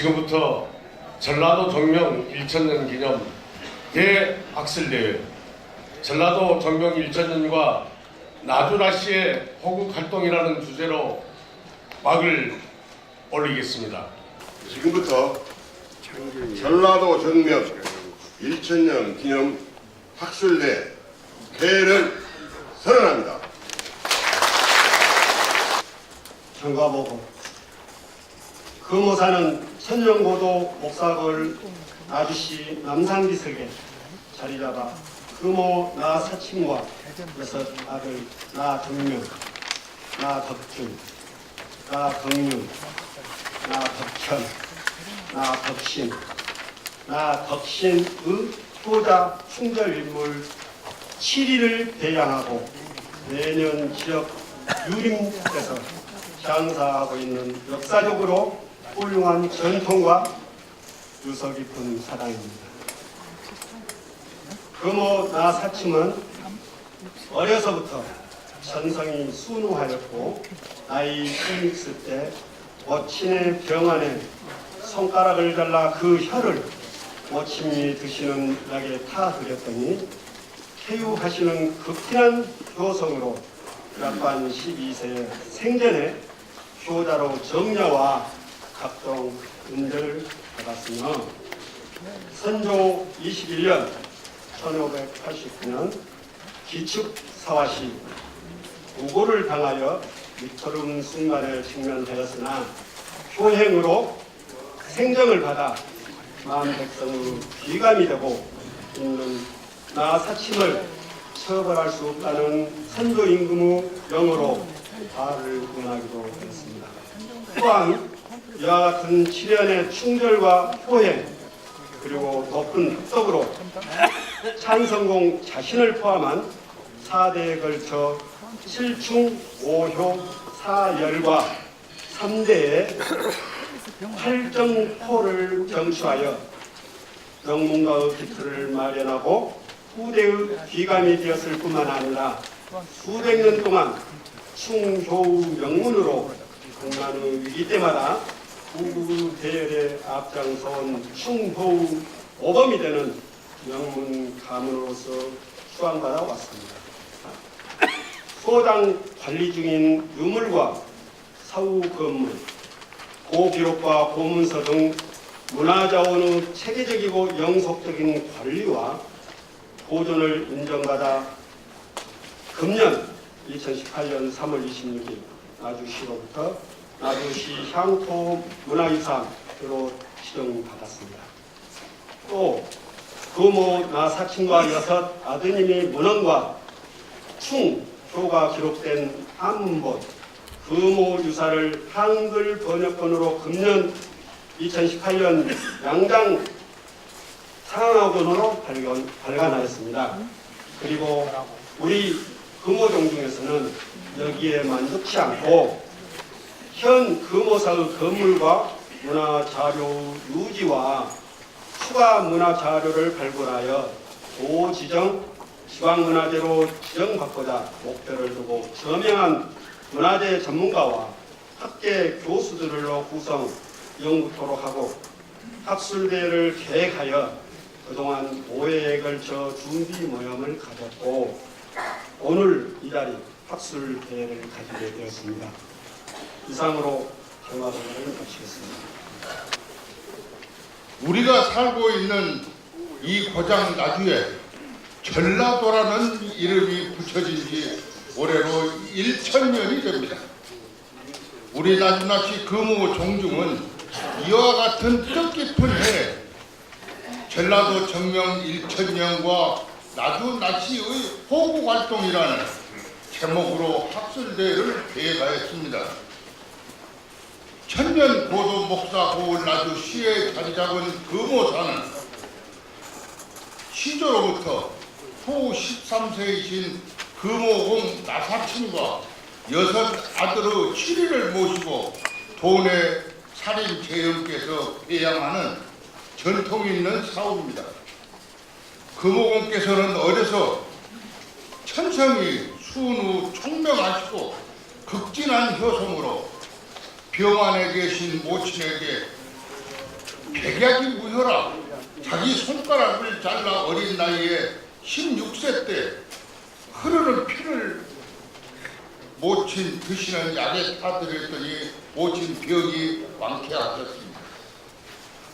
지금부터 전라도 정명 1000년 기념 대학술대회, 전라도 정명 1000년과 나주나씨의 호국 활동이라는 주제로 막을 올리겠습니다. 지금부터 전라도 정명 1000년 기념 학술대 개회를 선언합니다. 경과보고 금호사는 천년고도 목사골 나주시 남산비석에 자리잡아 금호 나사친과 6 아들 나정명, 나덕준, 나덕윤, 나덕현, 나덕신, 나덕신의 효자 충절인물 7위를 배양하고 매년 지역 유림에서 장사하고 있는 역사적으로 훌륭한 전통과 유서 깊은 사당입니다. 금호 나사침은 어려서부터 전성이 순우하였고 나이 16세 때 모친의 병안에 손가락을 잘라 그 혀를 모친이 드시는 약에 타드렸더니 쾌유하시는 극진한 효성으로 약관 12세 생전에 효자로 정려와 각종 은혜를 받았으며 선조 21년 1589년 기축사화시 우고를 당하여 위태로운 순간을 직면하였으나 효행으로 생정을 받아 마음 백성의 귀감이 되고 있는 나사침을 처벌할 수 없다는 선조 임금의 명으로 발을 응하기도 했습니다. 또한 이와 같은 7년의 충절과 효행 그리고 높은 흑덕으로 찬성공 자신을 포함한 4대에 걸쳐 7충 5효 4열과 3대의 8정포를 경추하여 영문가의 기틀을 마련하고 후대의 귀감이 되었을 뿐만 아니라 수백 년 동안 충효의 명문으로 국난의 위기 때마다 후국 대열에 앞장서온 충효의 모범이 되는 명문 가문으로서 수상받아 왔습니다. 소당 관리 중인 유물과 사후 건물, 고기록과 고문서 등 문화자원의 체계적이고 영속적인 관리와 보존을 인정받아 금년 2018년 3월 26일 나주시로부터 나주시 향토 문화유산으로 지정받았습니다. 또 금호 나사친과 6 아드님이 문헌과 충효가 기록된 한문 금호 유사를 한글 번역본으로 금년 2018년 양장 상하권으로 발간하였습니다. 그리고 우리 금호종 중에서는 여기에 만족치 않고 현 금호사의 건물과 문화자료 유지와 추가 문화자료를 발굴하여 도지정 지방문화재로 지정받고자 목표를 두고 저명한 문화재 전문가와 학계 교수들로 구성 연구토록 하고 학술대회를 계획하여 그동안 5회에 걸쳐 준비 모임을 가졌고 오늘 이 자리 학술대회를 가지게 되었습니다. 이상으로 경화선언을 마치겠습니다. 우리가 살고 있는 이 고장 나주에 전라도라는 이름이 붙여진 지 올해로 1000년이 됩니다. 우리 나주나시 금호 종중은 이와 같은 뜻깊은 해에 전라도 정명 1000년과 나주나시의 호국활동이라는 제목으로 학술대회를 계획하였습니다. 천년 고도 목사 고을 나주시에 자리잡은 금호사는 시조로부터 후 13세이신 금호공 나사친과 6 아들의 7위를 모시고 도내 살인 재형께서 배양하는 전통이 있는 사업입니다. 금호공께서는 어려서 천성이 순우 총명하시고 극진한 효성으로 병 안에 계신 모친에게 백약이 무효라 자기 손가락을 잘라 어린 나이에 16세 때 흐르는 피를 모친 드시는 약에 타들였더니 모친 병이 완쾌하셨습니다.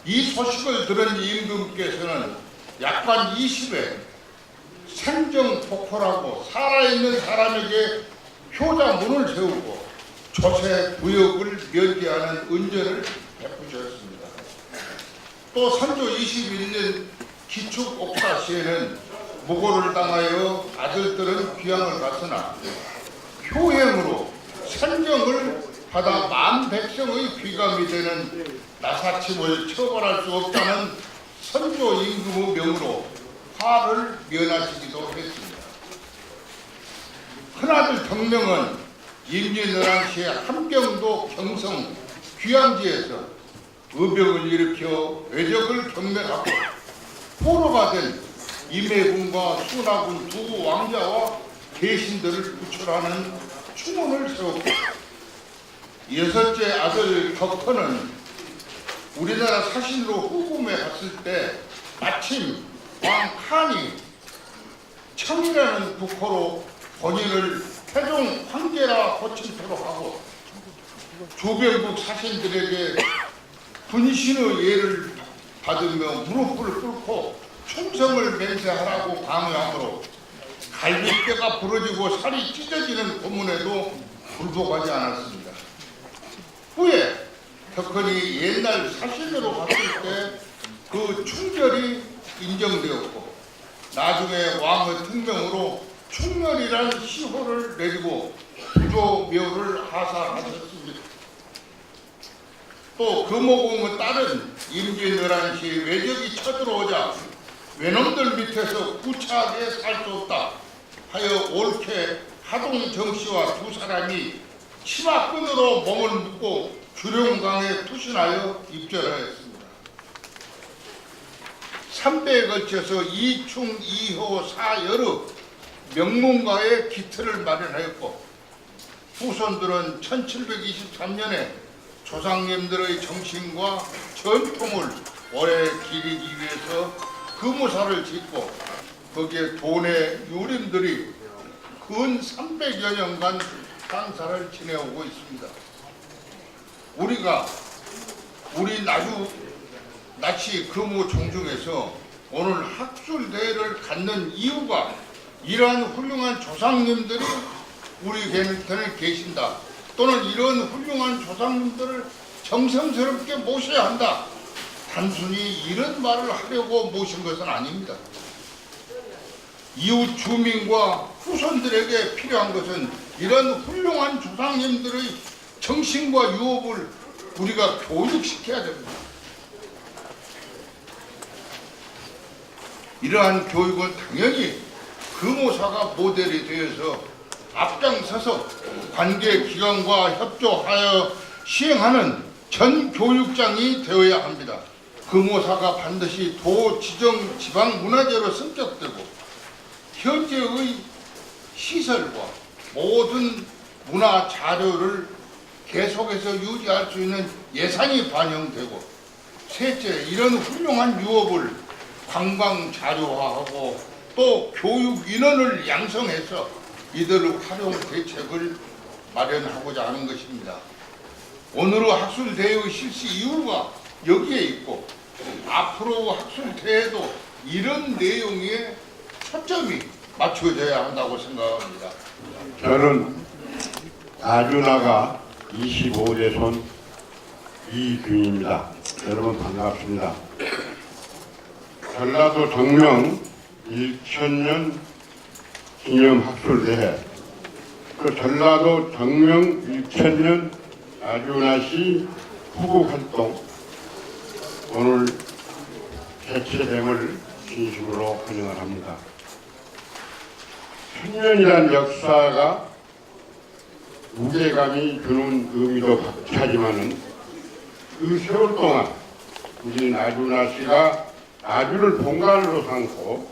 이 소식을 들은 임금께서는 약관 20에 생정폭포라고 살아있는 사람에게 효자문을 세우고 조세 구역을 면제하는 은전을 베푸셨습니다. 또 선조 21년 기축 옥사 시에는 무고를 당하여 아들들은 귀양을 갔으나 효행으로 생정을 받아 만 백성의 귀감이 되는 나사침을 처벌할 수 없다는 선조 임금의 명으로 화를 면하시기도 했습니다. 큰아들 덕명은 임진왜란시에 함경도 경성 귀양지에서 의병을 일으켜 외적을 경멸하고 포로가 된 임해군과 순하군 두 왕자와 대신들을 구출하는 충원을 세웠고 여섯째 아들 덕헌은 우리나라 사신으로 후금에 갔을 때 마침 왕 칸이 청이라는 국호로 본인을 태종 황제라 호칭토록 하고 조병국 사신들에게 분신의 예를 받으며 무릎을 꿇고 충성을 맹세하라고 강요하므로 갈비뼈가 부러지고 살이 찢어지는 고문에도 굴복하지 않았습니다. 후에 덕헌이 옛날 사신으로 갔을 때 그 충절이 인정되었고 나중에 왕의 특명으로 충렬이란 시호를 내리고 부조묘를 하사하셨습니다. 또 금호공의 딸은 임진왜란시 외적이 쳐들어오자 외놈들 밑에서 구차하게 살 수 없다 하여 옳게 하동정 씨와 두 사람이 치마끈으로 몸을 묶고 주룡강에 투신하여 입절하였습니다. 3대에 걸쳐서 이충, 이호, 사여러 명문가의 기틀을 마련하였고 후손들은 1723년에 조상님들의 정신과 전통을 오래 기리기 위해서 금호사를 짓고 거기에 돈의 유림들이 근 300여 년간 장사를 지내오고 있습니다. 우리 나치 금호 종중에서 오늘 학술대회를 갖는 이유가 이러한 훌륭한 조상님들이 우리 곁에 계신다. 또는 이런 훌륭한 조상님들을 정성스럽게 모셔야 한다. 단순히 이런 말을 하려고 모신 것은 아닙니다. 이웃 주민과 후손들에게 필요한 것은 이런 훌륭한 조상님들의 정신과 유업을 우리가 교육시켜야 됩니다. 이러한 교육은 당연히 금호사가 모델이 되어서 앞장서서 관계기관과 협조하여 시행하는 전 교육장이 되어야 합니다. 금호사가 반드시 도 지정 지방문화재로 승격되고 현재의 시설과 모든 문화 자료를 계속해서 유지할 수 있는 예산이 반영되고 셋째, 이런 훌륭한 유업을 관광 자료화하고 또 교육 인원을 양성해서 이들의 활용 대책을 마련하고자 하는 것입니다. 오늘의 학술대회의 실시 이유가 여기에 있고 앞으로 학술대회도 이런 내용에 초점이 맞춰져야 한다고 생각합니다. 저는 나주나가 25대 손 이균입니다. 여러분 반갑습니다. 전라도 정명 1000년 기념학술대회, 그 전라도 정명 1000년 나주나시 후국활동 오늘 개최됨을 진심으로 환영을 합니다. 1000년이란 역사가 무게감이 주는 의미도 박하지만은 그 세월 동안 우리 나주나시가 나주를 본관으로 삼고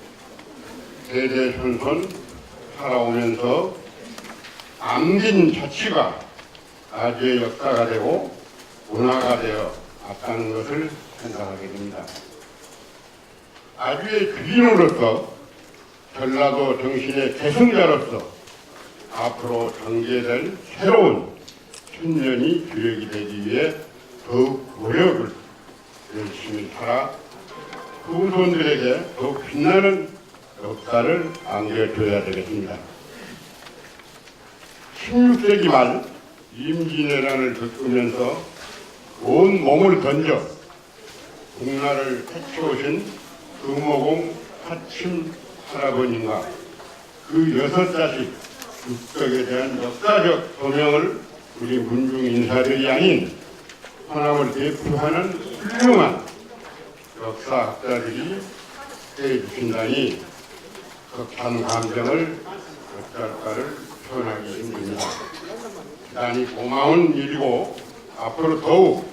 대대손손 살아오면서 남긴 자치가 나주의 역사가 되고 문화가 되어 왔다는 것을 생각하게 됩니다. 아주의 주인으로서 전라도 정신의 계승자로서 앞으로 전개될 새로운 천년이 주역이 되기 위해 더욱 노력을 열심히 살아 후손들에게 더욱 빛나는 역사를 안겨줘야 되겠습니다. 16세기 말 임진왜란을 겪으면서 온 몸을 던져 국나라를 해치우신 금호공 하침 할아버님과 그 6자식 6덕에 대한 역사적 도명을 우리 문중 인사들이 아닌 호남을 대표하는 훌륭한 역사학자들이 해주신다니 격한 감정을 어쩔까를 표현하기 힘듭니다. 대단히 고마운 일이고 앞으로 더욱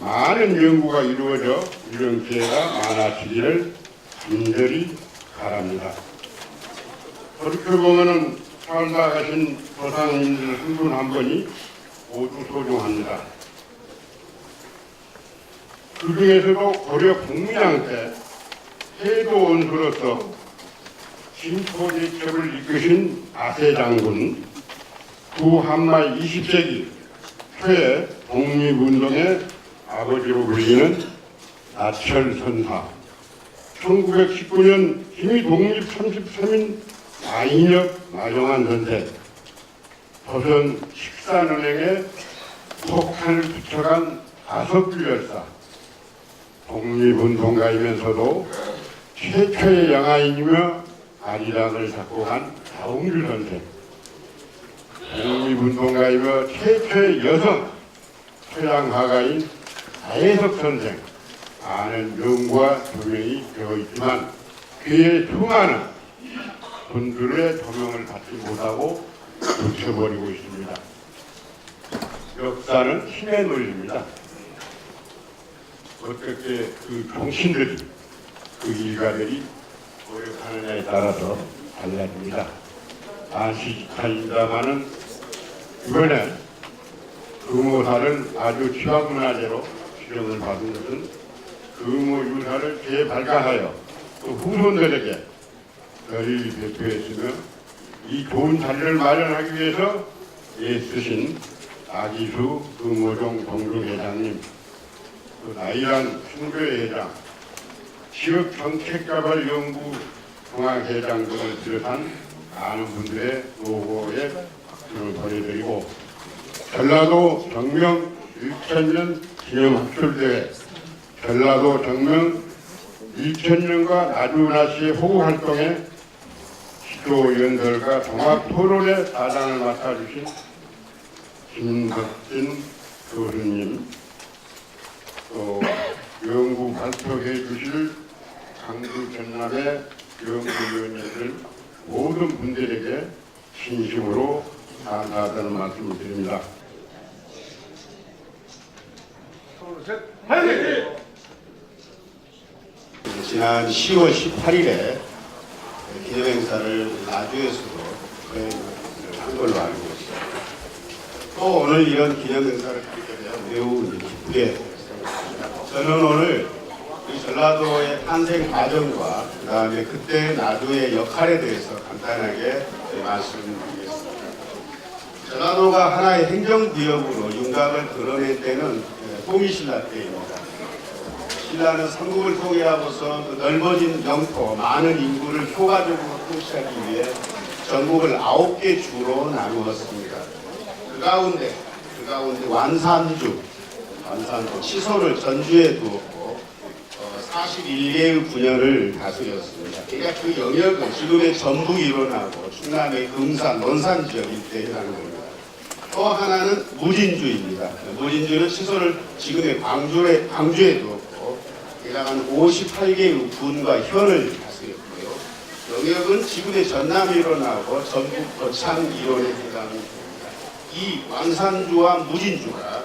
많은 연구가 이루어져 이런 기회가 많아지기를 간절히 바랍니다. 그렇게 보면은 살다 가신 조상님들 한 분 한 분이 모두 소중합니다. 그 중에서도 고려 국민왕 때 해도 원수로서 진포대첩을 이끄신 아세 장군, 구한말 20세기 초에 독립운동의 아버지로 불리는 나철 선사, 1919년 김이 독립 33인 마인혁 마정한 선생, 조선 식산은행에 폭탄을 투척한 가석규 열사, 독립운동가이면서도 최초의 영아인이며 아리랑을 작곡한 자홍규 선생, 독립운동가이며 최초의 여성 서양화가인 하혜석 선생, 많은 명과 조명이 되어 있지만 그의 수많은 분들의 조명을 받지 못하고 묻혀버리고 있습니다. 역사는 힘의 논리입니다. 어떻게 그 정신들이, 그 일가들이 노력하느냐에 따라서 달라집니다. 안시직하입니다마는 이번에 금오사를 아주 취약문화재로 지정을 받은 것은 금오유사를 재발간하여 또 후손들에게 널리 대표했으며 이 좋은 자리를 마련하기 위해서 애쓰신 아기수 금오종 동중회장님, 또 나이란 충교회장, 지역정책개발연구 중앙회장 등을 비롯한 많은 분들의 노고에 박수를 보내드리고 전라도 정명 1000년 기념학술대회, 전라도 정명 1000년과 나주나시의 호구활동에 시도연설과 종합토론의 사장을 맡아주신 김덕진 교수님, 또 연구 발표해 주실 강주 전남의 연구위원님들 모든 분들에게 진심으로 감사하다는 말씀을 드립니다. 지난 10월 18일에 기념행사를 나주에서도 한 걸로 알고 있습니다. 또 오늘 이런 기념행사를 하게 되어 매우 기쁘게 생각합니다. 저는 오늘 이 전라도의 탄생 과정과 그 다음에 그때 나주의 역할에 대해서 간단하게 말씀드리겠습니다. 전라도가 하나의 행정구역으로 윤곽을 드러낸 때는 통일신라 때입니다. 신라는 삼국을 통일하고서 그 넓어진 영토, 많은 인구를 효과적으로 통치하기 위해 전국을 9개 주로 나누었습니다. 그 가운데 완산주, 치소를 전주에 두었고 41개의 군현을 다스렸습니다. 그러니까 그 영역은 지금의 전북 일원하고 충남의 금산, 원산 지역 일대에 해당하는 겁니다. 또 하나는 무진주입니다. 무진주는 치소를 지금의 광주에 두었고 해당하는 58개의 군과 현을 다스렸고요. 영역은 지금의 전남 일원하고 전북 거창 일원에 해당합니다. 이 완산주와 무진주가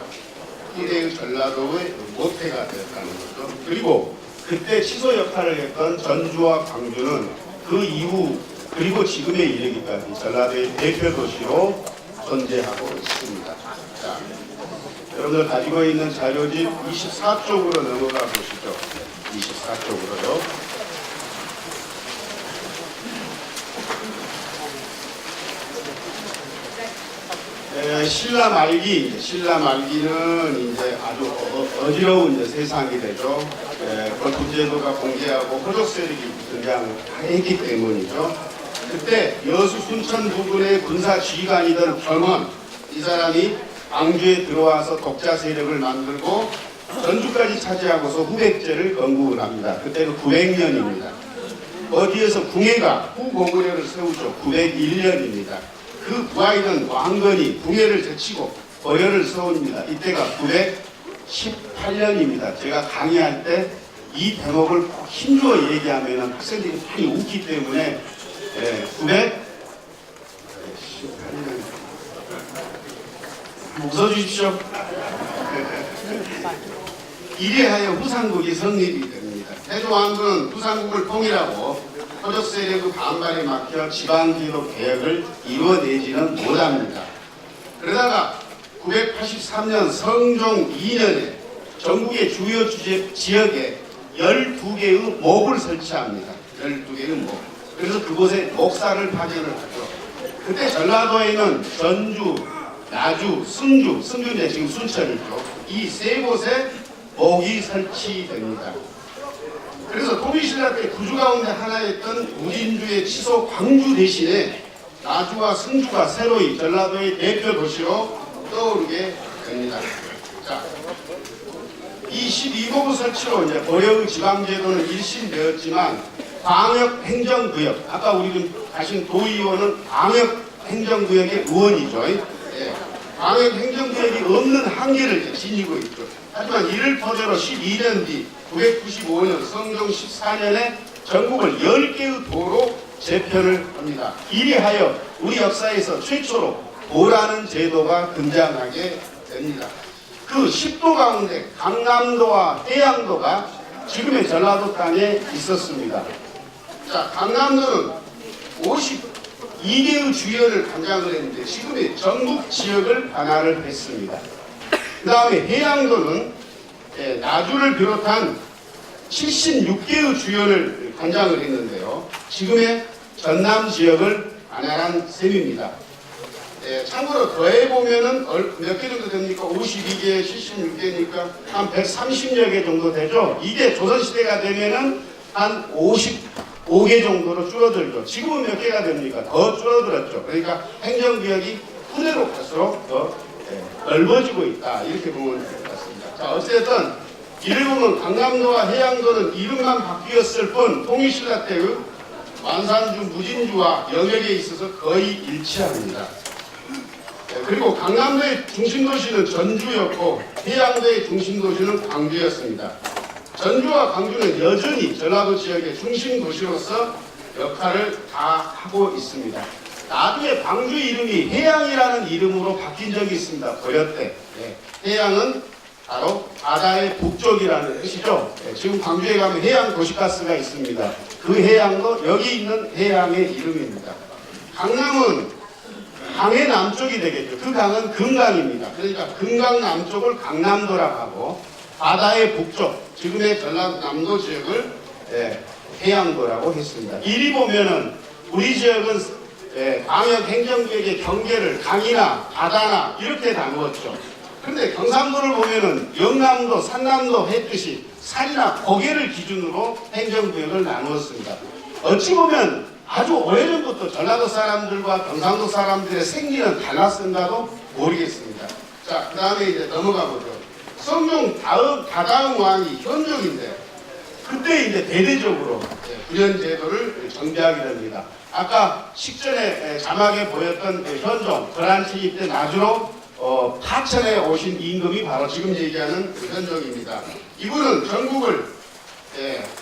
희대의 전라도의 모태가 되었다는 거죠. 그리고 그때 치소 역할을 했던 전주와 광주는 그 이후 그리고 지금에 이르기까지 전라도의 대표 도시로 존재하고 있습니다. 자, 오늘 가지고 있는 자료집 24쪽으로 넘어가 보시죠. 24쪽으로요. 신라 말기는 이제 아주 어지러운 이제 세상이 되죠. 권투제도가 공개하고 호족 세력이 등장했기 때문이죠. 그때 여수 순천 부근의 군사 지휘관이던 병원, 이 사람이 광주에 들어와서 독자 세력을 만들고 전주까지 차지하고서 후백제를 건국을 합니다. 그때가 900년입니다. 어디에서 궁예가 후고구려를 세우죠. 901년입니다. 그 부하이던 왕건이 궁예를 제치고 거열을 세웁니다. 이때가 918년입니다. 제가 강의할 때 이 대목을 꼭 힘주어 얘기하면 학생들이 많이 웃기 때문에 918년 웃어주십시오. 이래하여 후삼국이 성립이 됩니다. 태조왕조는 후삼국을 통일하고 호족 세력의 반발에 막혀 지방기록 개혁을 이루어내지는 못합니다. 그러다가 983년 성종 2년에 전국의 주요 지역에 12개의 목을 설치합니다. 12개의 목. 그래서 그곳에 목사를 파견을 하죠. 그때 전라도에는 전주, 나주, 승주는 지금 순천이죠. 이 세 곳에 목이 설치됩니다. 그래서 통일신라 때 구주 가운데 하나였던 무진주의 치소 광주 대신에 나주와 승주가 새로이 전라도의 대표 도시로 떠오르게 됩니다. 자, 이 12고구 설치로 이제 고려의 지방제도는 일신되었지만 광역행정구역, 아까 우리 좀 가신 도의원은 광역행정구역의 의원이죠. 광역행정구역이 없는 한계를 지니고 있죠. 하지만 이를 토대로 12년 뒤 995년 성종 14년에 전국을 10개의 도로 재편을 합니다. 이리하여 우리 역사에서 최초로 도라는 제도가 등장하게 됩니다. 그 10도 가운데 강남도와 해양도가 지금의 전라도 땅에 있었습니다. 자, 강남도는 52개의 주연을 관장을 했는데 지금의 전국 지역을 관할을 했습니다. 그 다음에 해양도는 나주를 비롯한 76개의 주연을 관장을 했는데요. 지금의 전남 지역을 관할한 셈입니다. 참고로 더해보면은 몇 개 정도 됩니까? 52개, 76개니까 한 130여 개 정도 되죠. 이게 조선시대가 되면은 한 55개 정도로 줄어들죠. 지금은 몇 개가 됩니까? 더 줄어들었죠. 그러니까 행정구역이 후대로 갈수록 더 넓어지고 있다. 이렇게 보면 될 것 같습니다. 자, 어쨌든 이를 보면 강남도와 해양도는 이름만 바뀌었을 뿐 통일신라 때의 완산주, 무진주와 영역에 있어서 거의 일치합니다. 그리고 강남도의 중심도시는 전주였고 해양도의 중심도시는 광주였습니다. 전주와 광주는 여전히 전라도 지역의 중심도시로서 역할을 다 하고 있습니다. 나중에 광주 이름이 해양이라는 이름으로 바뀐 적이 있습니다. 고려 때. 해양은 바로 바다의 북쪽이라는 뜻이죠. 지금 광주에 가면 해양 도시가스가 있습니다. 그 해양도 여기 있는 해양의 이름입니다. 강남은 강의 남쪽이 되겠죠. 그 강은 금강입니다. 그러니까 금강 남쪽을 강남도라고 하고 바다의 북쪽, 지금의 전라남도 지역을 해양도라고 했습니다. 이리 보면은 우리 지역은 광역 행정구역의 경계를 강이나 바다나 이렇게 나누었죠. 그런데 경상도를 보면은 영남도, 산남도 했듯이 산이나 고개를 기준으로 행정구역을 나누었습니다. 어찌 보면 아주 오래전부터 전라도 사람들과 경상도 사람들의 생리는 달랐는가도 모르겠습니다. 자, 그 다음에 이제 넘어가 보죠. 성종 다다음 왕이 현종인데 그때 이제 대대적으로 구련제도를 정비하게 됩니다. 아까 식전에 자막에 보였던 현종, 거란치기 때 나주로 파천에 오신 임금이 바로 지금 얘기하는 현종입니다. 이분은 전국을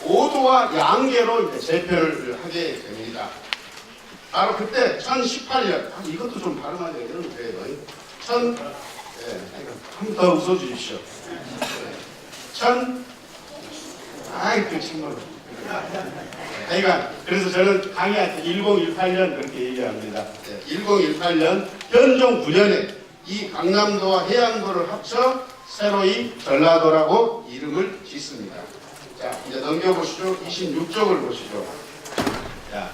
5도와 양계로 재편을 하게 됩니다. 바로 그때 1018년, 이것도 좀 발음하기 어려운데, 한 번 더 웃어주십시오. 아이고, 정말. 그래서 저는 강의할 때 1018년 그렇게 얘기합니다. 1018년 현종 9년에 이 강남도와 해양도를 합쳐 새로이 전라도라고 이름을 짓습니다. 자, 이제 넘겨보시죠. 26쪽을 보시죠. 자,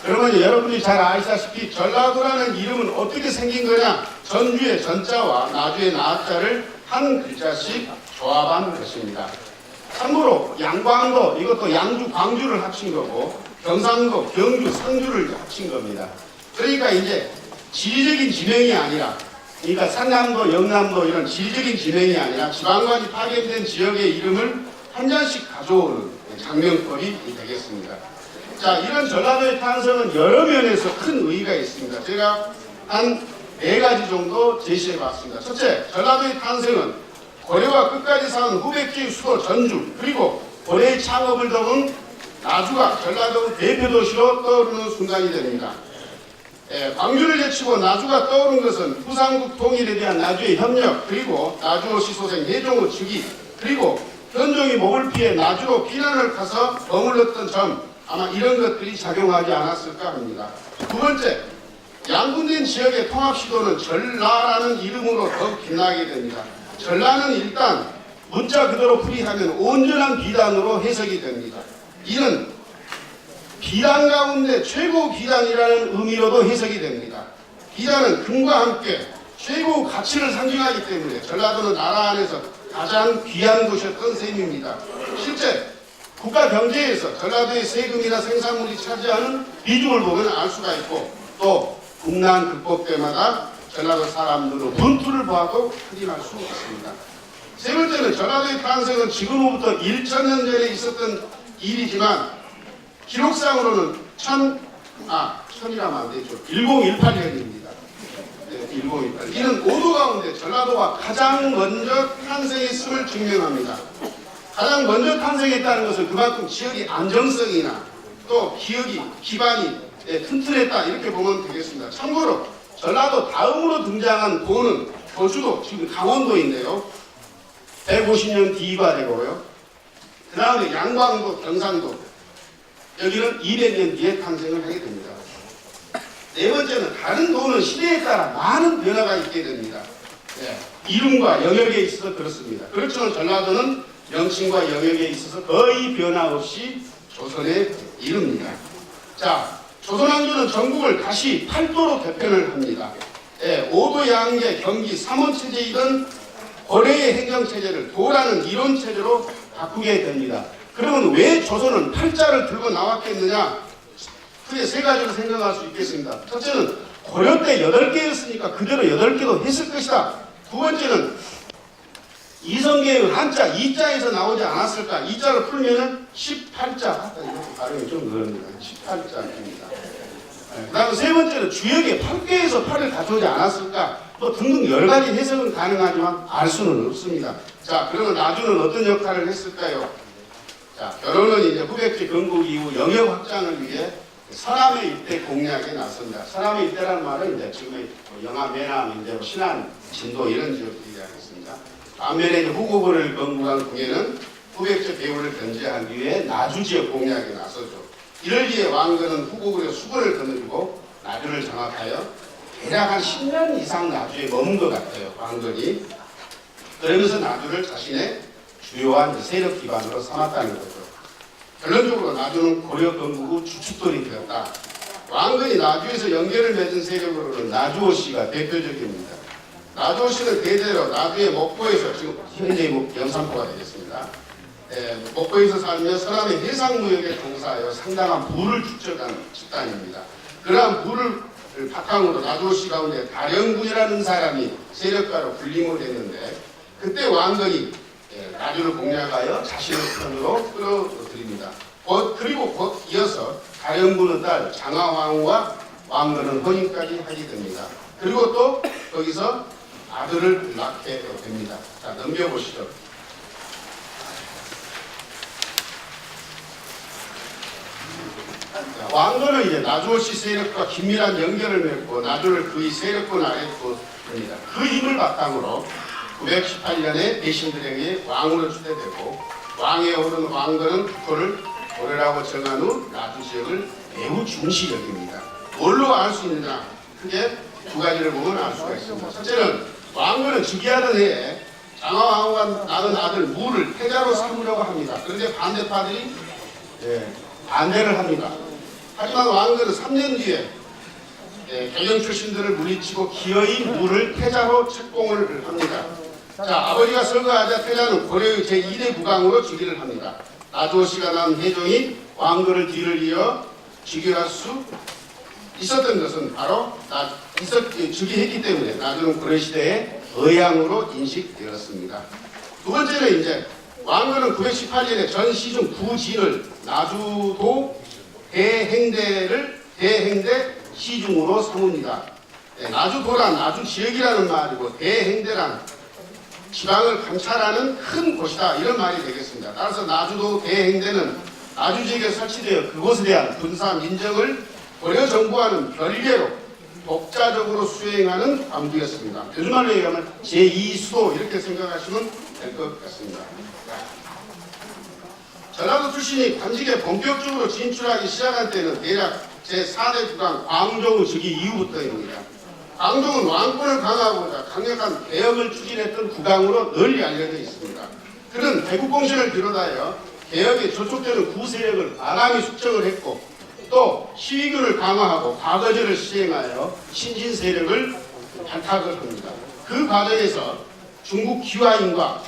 그러면 여러분이 잘 아시다시피 전라도라는 이름은 어떻게 생긴 거냐? 전주의 전자와 나주의 나자를 한 글자씩 조합한 것입니다. 참고로 양광도 이것도 양주 광주를 합친 거고 경상도 경주 상주를 합친 겁니다. 그러니까 이제 지리적인 지명이 아니라 그러니까 산남도 영남도 이런 지리적인 지명이 아니라 지방까지 파견된 지역의 이름을 한 잔씩 가져오는 장명법이 되겠습니다. 자, 이런 전라도의 탄생은 여러 면에서 큰 의의가 있습니다. 제가 한 4가지 정도 제시해 봤습니다. 첫째, 전라도의 탄생은 고려와 끝까지 쌓은 후백지의 수도 전주 그리고 고려의 창업을 도운 나주가 전라도 대표 도시로 떠오르는 순간이 됩니다. 광주를 제치고 나주가 떠오른 것은 후삼국 통일에 대한 나주의 협력 그리고 나주어시 소생 해종의 즉위 그리고 현종이 목을 피해 나주로 피난을 가서 머물렀던 점 아마 이런 것들이 작용하지 않았을까 합니다. 두 번째, 양분된 지역의 통합시도는 전라라는 이름으로 더욱 빛나게 됩니다. 전라는 일단 문자 그대로 풀이하면 온전한 비단으로 해석이 됩니다. 이는 비단 가운데 최고 비단이라는 의미로도 해석이 됩니다. 비단은 금과 함께 최고 가치를 상징하기 때문에 전라도는 나라 안에서 가장 귀한 곳이었던 셈입니다. 실제 국가 경제에서 전라도의 세금이나 생산물이 차지하는 비중을 보면 알 수가 있고 또 국난 극복 때마다 전라도 사람들의 분투를 보아도 확인할 수 있습니다. 세 번째는 전라도의 탄생은 지금으로부터 1000년 전에 있었던 일이지만 기록상으로는 1000이라면 안 되죠. 1018년입니다. 네, 1018. 이는 오도 가운데 전라도가 가장 먼저 탄생했음을 증명합니다. 가장 먼저 탄생했다는 것은 그만큼 지역의 안정성이나 또 기반이 튼튼했다 이렇게 보면 되겠습니다. 참고로 전라도 다음으로 등장한 도는 거주도 지금 강원도인데요. 150년 뒤가 되고요. 그 다음에 양광도, 경상도 여기는 200년 뒤에 탄생을 하게 됩니다. 네 번째는 다른 도는 시대에 따라 많은 변화가 있게 됩니다. 이름과 영역에 있어서 그렇습니다. 그렇지만 전라도는 명칭과 영역에 있어서 거의 변화 없이 조선의 이름입니다. 자, 조선왕조는 전국을 다시 8도로 개편을 합니다. 5도 양계, 경기, 3원체제이던 고려의 행정체제를 도라는 이론체제로 바꾸게 됩니다. 그러면 왜 조선은 8자를 들고 나왔겠느냐? 크게 3가지로 생각할 수 있겠습니다. 첫째는 고려 때 8개였으니까 그대로 8개도 했을 것이다. 두 번째는 이성계의 한자, 2자에서 나오지 않았을까? 2자를 풀면은 18자. 이렇게 발음이 좀 그럽니다. 18자입니다. 그 다음에 세 번째는 주역에 8개에서 8을 가져오지 않았을까? 또 등등 여러 가지 해석은 가능하지만 알 수는 없습니다. 자, 그러면 나주는 어떤 역할을 했을까요? 자, 결혼은 이제 후백제 건국 이후 영역 확장을 위해 서남의 일대 공략에 나섭니다. 서남의 일대라는 말은 이제 지금의 영하, 매남, 이제 신안, 진도 이런 지역들이 하겠습니다. 반면에 이제 후고구려를 건국한 궁에는 후백제 배후를 견제하기 위해 나주 지역 공략에 나서죠. 이를 위해 왕건은 후고구려 수군을 거느리고 나주를 장악하여 대략 한 10년 이상 나주에 머문 것 같아요. 왕건이. 그러면서 나주를 자신의 주요한 세력 기반으로 삼았다는 거죠. 결론적으로 나주는 고려 건국 후 주춧돌이 되었다. 왕건이 나주에서 연결을 맺은 세력으로는 나주오씨가 대표적입니다. 나주오씨는 대대로 나주의 목포에서 지금 현재 영산포가 되겠습니다. 목포에서 살며 서남의 해상무역에 종사하여 상당한 부를 축적한 집단입니다. 그러한 부를 바탕으로 나주오씨 가운데 다령군이라는 사람이 세력가로 군림을 했는데 그때 왕건이 나주를 공략하여 자신의 편으로 끌어들입니다. 그리고 곧 이어서 다령군의 딸 장하왕과 왕건은 혼인까지 하게 됩니다. 그리고 또 거기서 아들을 낳게 됩니다. 자, 넘겨보시죠. 자, 왕건은 이제 나주오씨 세력과 긴밀한 연결을 맺고 나주를 그의 세력권 아래에 두었습니다. 그 힘을 바탕으로 918년에 대신들에게 왕으로 추대되고 왕에 오른 왕건은 국호를 고려라고 정한 후 나주 지역을 매우 중시 여깁니다. 뭘로 알 수 있느냐? 크게 2가지를 보면 알 수가 있습니다. 첫째는 왕건은 즉위하던 해에 장화왕후가 낳은 아들 무를 태자로 삼으려고 합니다. 그런데 반대파들이 반대를 합니다. 하지만 왕들은 3년 뒤에 개정 출신들을 물리치고 기어이 무를 태자로 책봉을 합니다. 자, 아버지가 설거하자 태자는 고려의 제2대 국왕으로 즉위를 합니다. 나주호씨가 낳은 혜종이 왕조를 뒤를 이어 즉위할 수 있었던 것은 바로 즉위했기 때문에 나주는 고려시대의 의양으로 인식되었습니다. 두 번째는 이제 왕조는 918년에 전 시중 구진을 나주도 대행대 시중으로 삼습니다. 나주도란 나주 지역이라는 말이고 대행대란 지방을 감찰하는 큰 곳이다 이런 말이 되겠습니다. 따라서 나주도 대행대는 나주 지역에 설치되어 그곳에 대한 군사 민정을 고려 정부와는 별개로 독자적으로 수행하는 관부였습니다. 요즘말로 얘기하면 제2수도 이렇게 생각하시면 될 것 같습니다. 전라도 출신이 관직에 본격적으로 진출하기 시작한 때는 대략 제4대 국왕 광종의 즉위 이후부터입니다. 광종은 왕권을 강화하고자 강력한 개혁을 추진했던 국왕으로 널리 알려져 있습니다. 그는 대국공신을 비롯하여 개혁에 저촉되는 구세력을 과감히 숙청을 했고 또 시위군을 강화하고 과거제를 시행하여 신진 세력을 발탁을 합니다. 그 과정에서 중국 기화인과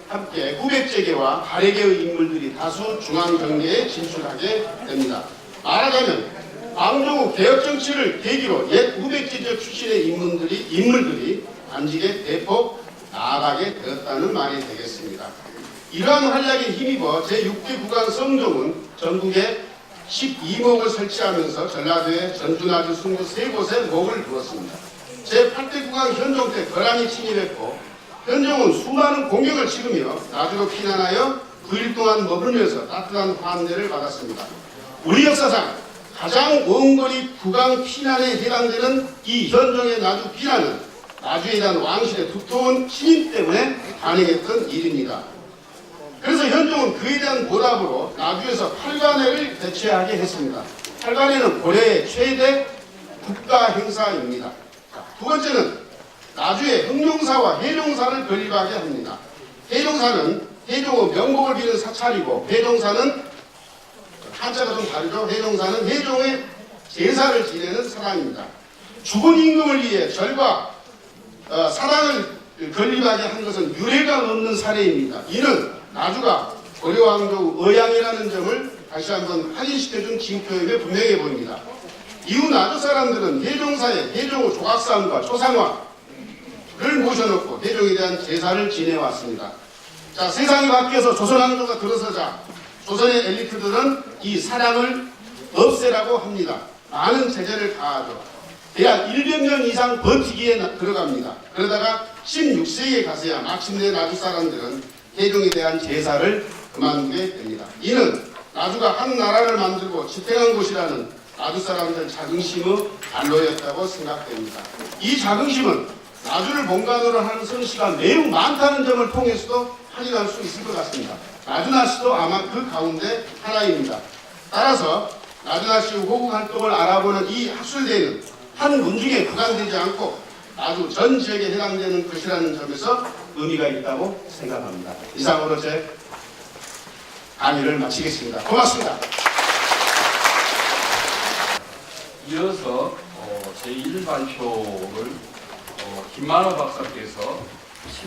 함께 후백제계와 발해계의 인물들이 다수 중앙정계에 진출하게 됩니다. 말하자면 광종 후 개혁 정치를 계기로 옛 후백제적 출신의 인물들이 관직에 대폭 나아가게 되었다는 말이 되겠습니다. 이러한 활약에 힘입어 제6대 국왕 성종은 전국에 12목을 설치하면서 전라도의 전주, 나주, 순구 세 곳에 목을 두었습니다. 제8대 국왕 현종 때 거란이 침입했고 현종은 수많은 공격을 치르며 나주로 피난하여 9일 동안 머물면서 따뜻한 환대를 받았습니다. 우리 역사상 가장 원거리 국왕 피난에 해당되는 이 현종의 나주 피난은 나주에 대한 왕실의 두터운 신임 때문에 가능했던 일입니다. 그래서 현종은 그에 대한 보답으로 나주에서 팔관회를 개최하게 했습니다. 팔관회는 고려의 최대 국가 행사입니다. 두 번째는 나주의 흥룡사와 해룡사를 건립하게 합니다. 해룡사는 해종의 명복을 비는 사찰이고 해종사는 한자가 좀 다르죠. 해종사는 해종의 제사를 지내는 사당입니다. 죽은 임금을 위해 절과 사당을 건립하게 한 것은 유례가 없는 사례입니다. 이는 나주가 고려왕조 의양이라는 점을 다시 한번 확인시켜준 징표임에 분명해 보입니다. 이후 나주 사람들은 해종사에 해종의 조각상과 초상화를 모셔놓고 해종에 대한 제사를 지내왔습니다. 자, 세상이 바뀌어서 조선왕조가 들어서자 조선의 엘리트들은 이 사랑을 없애라고 합니다. 많은 제재를 가하죠. 대략 100년 이상 버티기에 들어갑니다. 그러다가 16세기에 가서야 마침내 나주 사람들은 해종에 대한 제사를 그만두게 됩니다. 이는 나주가 한 나라를 만들고 지탱한 곳이라는 나주 사람들 자긍심의 발로였다고 생각됩니다. 이 자긍심은 나주를 본관으로 하는 성씨가 매우 많다는 점을 통해서도 확인할 수 있을 것 같습니다. 나주나씨도 아마 그 가운데 하나입니다. 따라서 나주나씨 호국 활동을 알아보는 이 학술대회는 한 문중에 부담되지 않고 나주 전 지역에 해당되는 것이라는 점에서 의미가 있다고 생각합니다. 이상으로 제 강의를 마치겠습니다. 고맙습니다. 이어서 제1발표를 김만호 박사께서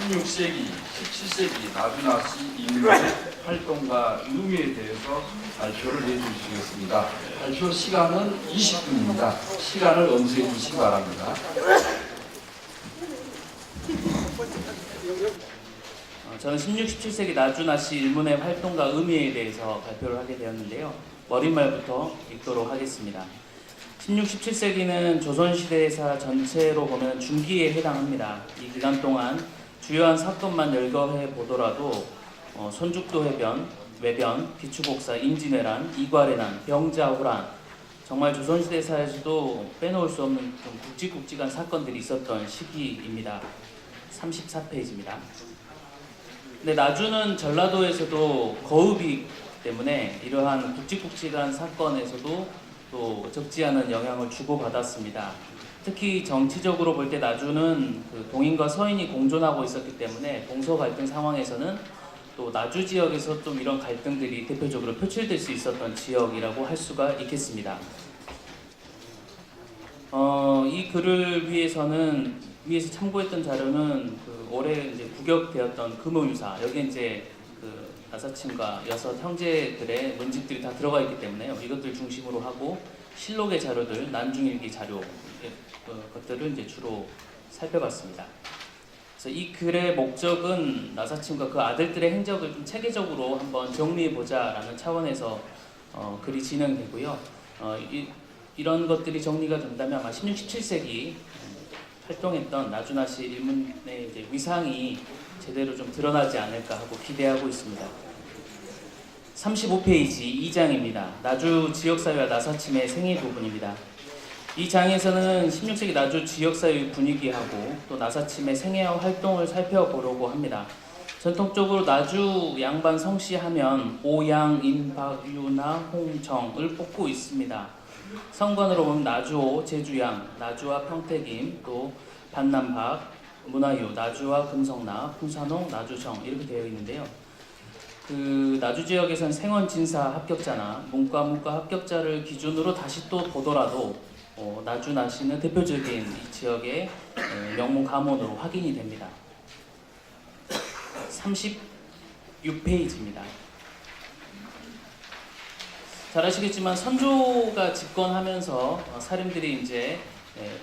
16세기, 17세기 나주나씨 인물의 활동과 의미에 대해서 발표를 해주시겠습니다. 발표 시간은 20분입니다. 시간을 엄수해 주시기 바랍니다. 저는 16, 17세기 나주나씨 일문의 활동과 의미에 대해서 발표를 하게 되었는데요. 머릿말부터 읽도록 하겠습니다. 16, 17세기는 조선시대사 전체로 보면 중기에 해당합니다. 이 기간 동안 주요한 사건만 열거해 보더라도 손죽도 해변, 외변, 비추복사, 임진왜란, 이괄해난, 병자호란, 정말 조선시대사에서도 빼놓을 수 없는 좀 굵직굵직한 사건들이 있었던 시기입니다. 34페이지입니다. 근데 나주는 전라도에서도 거읍이기 때문에 이러한 굵직굵직한 사건에서도 또 적지 않은 영향을 주고받았습니다. 특히 정치적으로 볼 때 나주는 그 동인과 서인이 공존하고 있었기 때문에 동서 갈등 상황에서는 또 나주 지역에서 좀 이런 갈등들이 대표적으로 표출될 수 있었던 지역이라고 할 수가 있겠습니다. 이 글을 위에서 참고했던 자료는 그 올해 이제 부격되었던 금호유사, 여기 이제 그 나사침과 여섯 형제들의 문집들이 다 들어가 있기 때문에요. 이것들 중심으로 하고 실록의 자료들, 난중일기 자료 것들을 이제 주로 살펴봤습니다. 그래서 이 글의 목적은 나사침과 그 아들들의 행적을 좀 체계적으로 한번 정리해보자라는 차원에서 글이 진행되고요. 이런 것들이 정리가 된다면 아마 16, 17세기 활동했던 나주나시 일문의 이제 위상이 제대로 좀 드러나지 않을까 하고 기대하고 있습니다. 35페이지 2장입니다. 나주 지역사회와 나사침의 생애 부분입니다. 이 장에서는 16세기 나주 지역사회 분위기하고 또 나사침의 생애와 활동을 살펴보려고 합니다. 전통적으로 나주 양반 성씨하면 오양, 인박, 유나, 홍정을 뽑고 있습니다. 성관으로 보면 나주오, 제주양, 나주와 평택임, 또 반남박, 문화유, 나주와 금성나, 풍산홍, 나주정 이렇게 되어 있는데요. 그 나주 지역에선 생원 진사 합격자나 문과 합격자를 기준으로 다시 또 보더라도 나주 나시는 대표적인 이 지역의 명문 가문으로 확인이 됩니다. 36페이지입니다. 잘 아시겠지만 선조가 집권하면서 사림들이 이제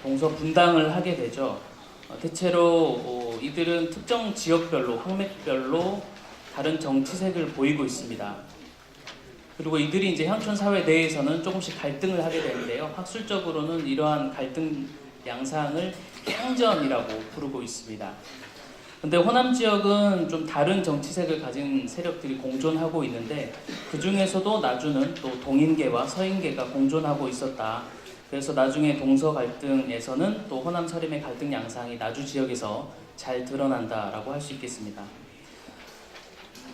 동서 분당을 하게 되죠. 대체로 이들은 특정 지역별로, 황맥별로 다른 정치색을 보이고 있습니다. 그리고 이들이 이제 향촌 사회 내에서는 조금씩 갈등을 하게 되는데요. 학술적으로는 이러한 갈등 양상을 향전이라고 부르고 있습니다. 근데 호남 지역은 좀 다른 정치색을 가진 세력들이 공존하고 있는데 그 중에서도 나주는 또 동인계와 서인계가 공존하고 있었다. 그래서 나중에 동서 갈등에서는 또 호남 서림의 갈등 양상이 나주 지역에서 잘 드러난다라고 할 수 있겠습니다.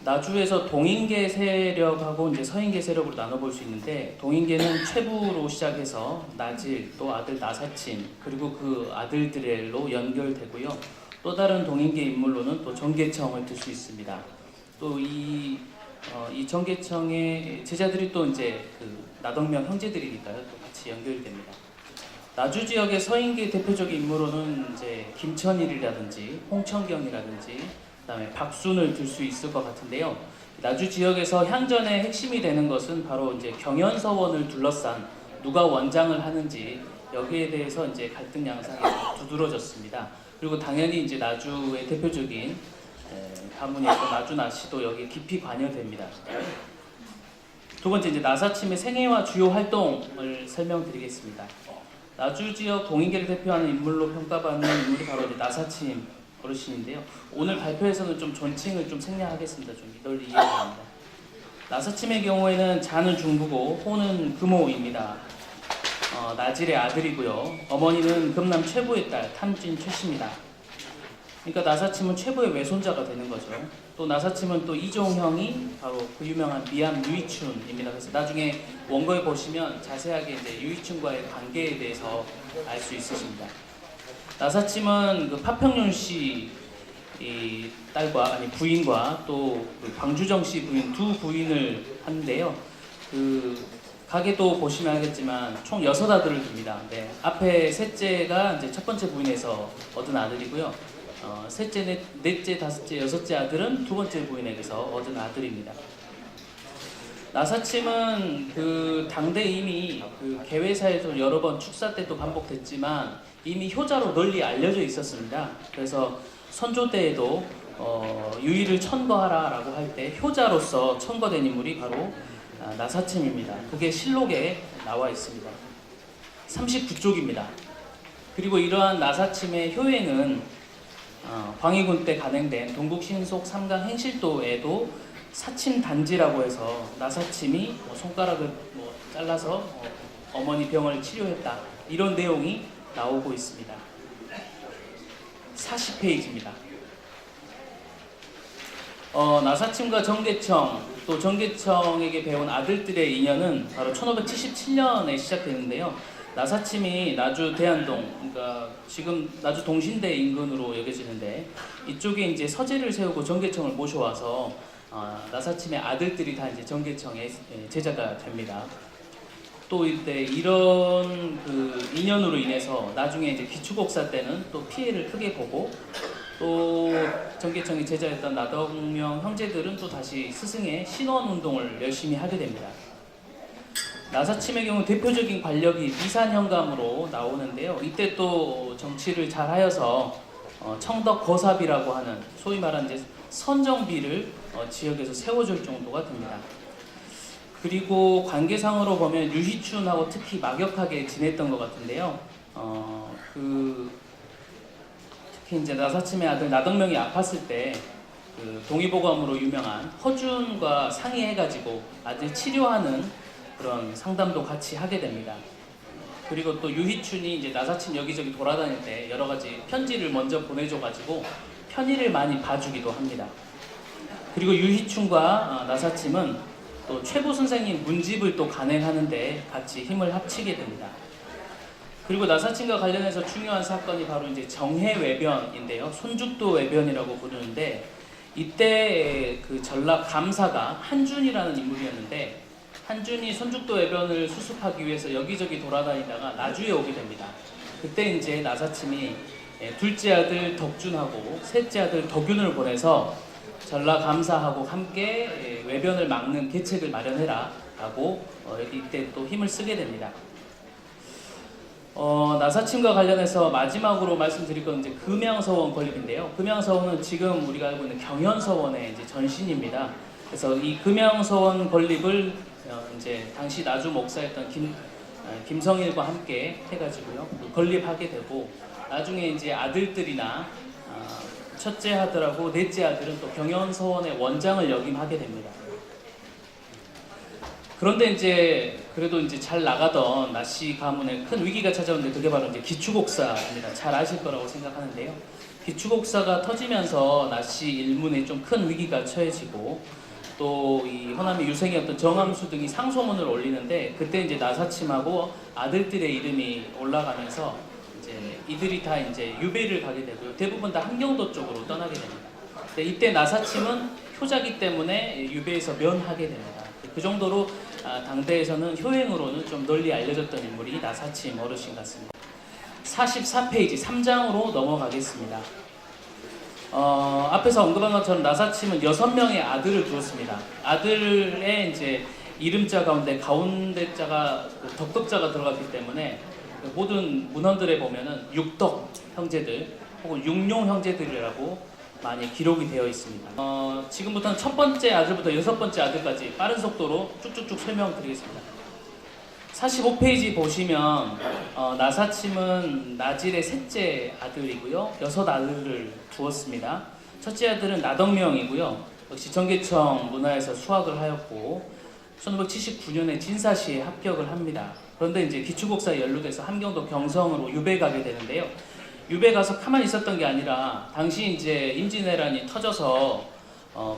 나주에서 동인계 세력하고 이제 서인계 세력으로 나눠볼 수 있는데 동인계는 최부로 시작해서 나질, 또 아들 나사친, 그리고 그 아들들로 연결되고요. 또 다른 동인계 인물로는 또 정계청을 들 수 있습니다. 또 이 정계청의 제자들이 또 이제 그 나덕명 형제들이니까요. 또 같이 연결이 됩니다. 나주 지역의 서인계 대표적인 인물로는 이제 김천일이라든지 홍천경이라든지 그다음에 박순을 들 수 있을 것 같은데요. 나주 지역에서 향전의 핵심이 되는 것은 바로 이제 경연서원을 둘러싼 누가 원장을 하는지 여기에 대해서 이제 갈등 양상이 두드러졌습니다. 그리고 당연히 이제 나주의 대표적인 가문이었던 나주나시도 여기에 깊이 관여됩니다. 두 번째 이제 나사침의 생애와 주요 활동을 설명드리겠습니다. 나주 지역 동인계를 대표하는 인물로 평가받는 인물이 바로 이제 나사침 어르신인데요. 오늘 발표에서는 좀 존칭을 좀 생략하겠습니다. 좀 널리 이해합니다. 나사침의 경우에는 자는 중부고 호는 금호입니다. 나질의 아들이고요. 어머니는 금남 최부의 딸 탐진 최씨입니다. 그러니까 나사침은 최부의 외손자가 되는 거죠. 또 나사침은 또 이종형이 바로 그 유명한 미암 유이춘입니다. 그래서 나중에 원고에 보시면 자세하게 이제 유이춘과의 관계에 대해서 알 수 있으십니다. 나사침은 그 파평윤 씨 딸과 부인과 또 그 광주정 씨 부인 두 부인을 하는데요. 그 가게도 보시면 알겠지만 총 6아들을 둡니다. 네, 앞에 셋째가 이제 첫 번째 부인에서 얻은 아들이고요. 셋째, 넷째, 다섯째, 여섯째 아들은 두 번째 부인에게서 얻은 아들입니다. 나사침은 그 당대 이미 그 개회사에서 여러 번 축사 때도 반복됐지만 이미 효자로 널리 알려져 있었습니다. 그래서 선조 때에도 유의를 천거하라라고 할 때 효자로서 천거된 인물이 바로 나사침입니다. 그게 실록에 나와 있습니다. 39쪽입니다. 그리고 이러한 나사침의 효행은 광해군 때 간행된 동국신속 3강 행실도에도 사침단지라고 해서 나사침이 손가락을 잘라서 어머니 병을 치료했다. 이런 내용이 나오고 있습니다. 40페이지입니다. 나사침과 정계청, 또 정계청에게 배운 아들들의 인연은 바로 1577년에 시작되는데요. 나사침이 나주 대안동, 그러니까 지금 나주 동신대 인근으로 여겨지는데 이쪽에 이제 서재를 세우고 정계청을 모셔와서 나사침의 아들들이 다 이제 정계청의 제자가 됩니다. 또 이때 이런 그 인연으로 인해서 나중에 이제 기축옥사 때는 또 피해를 크게 보고 또 정계청의 제자였던 나덕명 형제들은 또 다시 스승의 신원 운동을 열심히 하게 됩니다. 나사침의 경우 대표적인 관력이 미산현감으로 나오는데요. 이때 또 정치를 잘 하여서 청덕 거삽이라고 하는 소위 말하는 이제 선정비를 지역에서 세워줄 정도가 됩니다. 그리고 관계상으로 보면 유희춘하고 특히 막역하게 지냈던 것 같은데요. 특히 이제 나사침의 아들 나덕명이 아팠을 때 그 동의보감으로 유명한 허준과 상의해가지고 아들 치료하는 그런 상담도 같이 하게 됩니다. 그리고 또 유희춘이 이제 나사침 여기저기 돌아다닐 때 여러 가지 편지를 먼저 보내줘가지고 편의를 많이 봐주기도 합니다. 그리고 유희춘과 나사침은 또 최보 선생님 문집을 또 간행하는데 같이 힘을 합치게 됩니다. 그리고 나사침과 관련해서 중요한 사건이 바로 이제 정해외변인데요. 손죽도 외변이라고 부르는데 이때 그 전라 감사가 한준이라는 인물이었는데 한준이 손죽도 외변을 수습하기 위해서 여기저기 돌아다니다가 나주에 오게 됩니다. 그때 이제 나사침이 둘째 아들 덕준하고 셋째 아들 덕윤을 보내서 전라 감사하고 함께 외변을 막는 계책을 마련해라 라고 이때 또 힘을 쓰게 됩니다. 나사침과 관련해서 마지막으로 말씀드릴 건 이제 금양서원 건립인데요. 금양서원은 지금 우리가 알고 있는 경연서원의 이제 전신입니다. 그래서 이 금양서원 건립을 이제 당시 나주 목사였던 김성일과 함께 해가지고요 건립하게 되고 나중에 이제 아들들이나 첫째 아들하고 넷째 아들은 또 경연서원의 원장을 역임하게 됩니다. 그런데 이제 그래도 이제 잘 나가던 나씨 가문에 큰 위기가 찾아오는데 그게 바로 이제 기축옥사입니다. 잘 아실 거라고 생각하는데요. 기축옥사가 터지면서 나씨 일문에 좀 큰 위기가 처해지고 또 이 호남의 유생이었던 정암수 등이 상소문을 올리는데 그때 이제 나사침하고 아들들의 이름이 올라가면서 이제 이들이 다 이제 유배를 가게 되고요. 대부분 다 함경도 쪽으로 떠나게 됩니다. 근데 이때 나사침은 효자기 때문에 유배에서 면하게 됩니다. 그 정도로 당대에서는 효행으로는 좀 널리 알려졌던 인물이 나사침 어르신 같습니다. 44페이지 3장으로 넘어가겠습니다. 앞에서 언급한 것처럼 나사침은 6명의 아들을 두었습니다. 아들의 이제 이름자 가운데 자가 덕덕자가 들어갔기 때문에 모든 문헌들에 보면은 육덕 형제들 혹은 육룡 형제들이라고 많이 기록이 되어 있습니다. 지금부터는 첫 번째 아들부터 여섯 번째 아들까지 빠른 속도로 쭉쭉쭉 설명드리겠습니다. 45페이지 보시면 나사침은 나질의 셋째 아들이고요. 6아들을 두었습니다. 첫째 아들은 나덕명이고요. 역시 정계청 문화에서 수학을 하였고 1579년에 진사시에 합격을 합니다. 그런데 이제 기축옥사에 연루돼서 함경도 경성으로 유배 가게 되는데요. 유배 가서 가만히 있었던 게 아니라 당시 이제 임진왜란이 터져서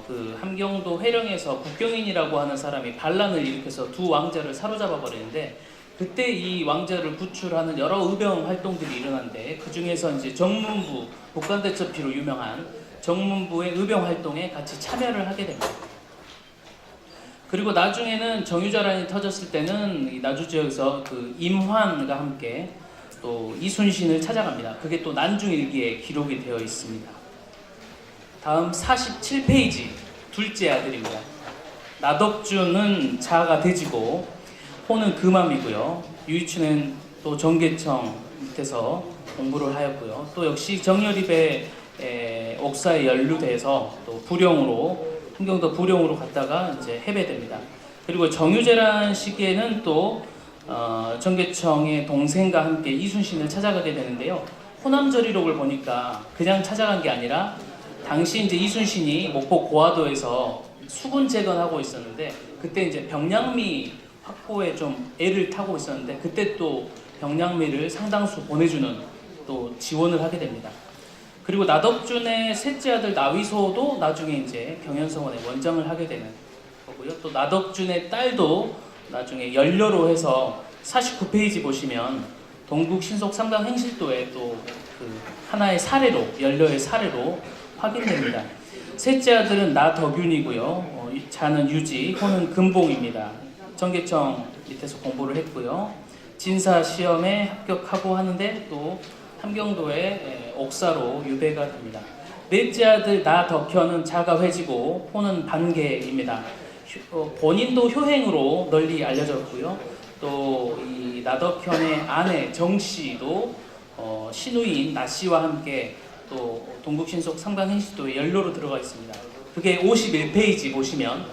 그 함경도 회령에서 국경인이라고 하는 사람이 반란을 일으켜서 두 왕자를 사로잡아 버리는데 그때 이 왕자를 구출하는 여러 의병 활동들이 일어났는데 그 중에서 이제 정문부 복간대첩피로 유명한 정문부의 의병 활동에 같이 참여를 하게 됩니다. 그리고 나중에는 정유자란이 터졌을 때는 이 나주 지역에서 그 임환과 함께 또 이순신을 찾아갑니다. 그게 또 난중일기에 기록이 되어 있습니다. 다음 47페이지 둘째 아들입니다. 나덕준은 자아가 돼지고 호는 금암이고요. 유희춘은 또 정계청 밑에서 공부를 하였고요. 또 역시 정열입의 옥사에 연루돼서 또 부령으로 흥경도 부령으로 갔다가 이제 해배됩니다. 그리고 정유재란 시기에는 또 정계청의 동생과 함께 이순신을 찾아가게 되는데요. 호남저리록을 보니까 그냥 찾아간 게 아니라 당시 이제 이순신이 목포 고화도에서 수군 재건하고 있었는데 그때 이제 병량미 확보에 좀 애를 타고 있었는데 그때 또 병량미를 상당수 보내주는 또 지원을 하게 됩니다. 그리고 나덕준의 셋째 아들 나위소도 나중에 이제 경연성원의 원장을 하게 되는 거고요. 또 나덕준의 딸도 나중에 연료로 해서 49페이지 보시면 동국 신속 삼강 행실도의 또 그 하나의 사례로, 연료의 사례로 확인됩니다. 셋째 아들은 나덕윤이고요. 자는 유지, 호는 금봉입니다. 정계청 밑에서 공부를 했고요. 진사 시험에 합격하고 하는데 또 함경도의 옥사로 유배가 됩니다. 넷째 아들 나덕현은 자가 회지고 호는 반계입니다. 본인도 효행으로 널리 알려졌고요. 또 이 나덕현의 아내 정씨도 신우인 나씨와 함께 또 동국신속 삼강행시도에 연로로 들어가 있습니다. 그게 51페이지 보시면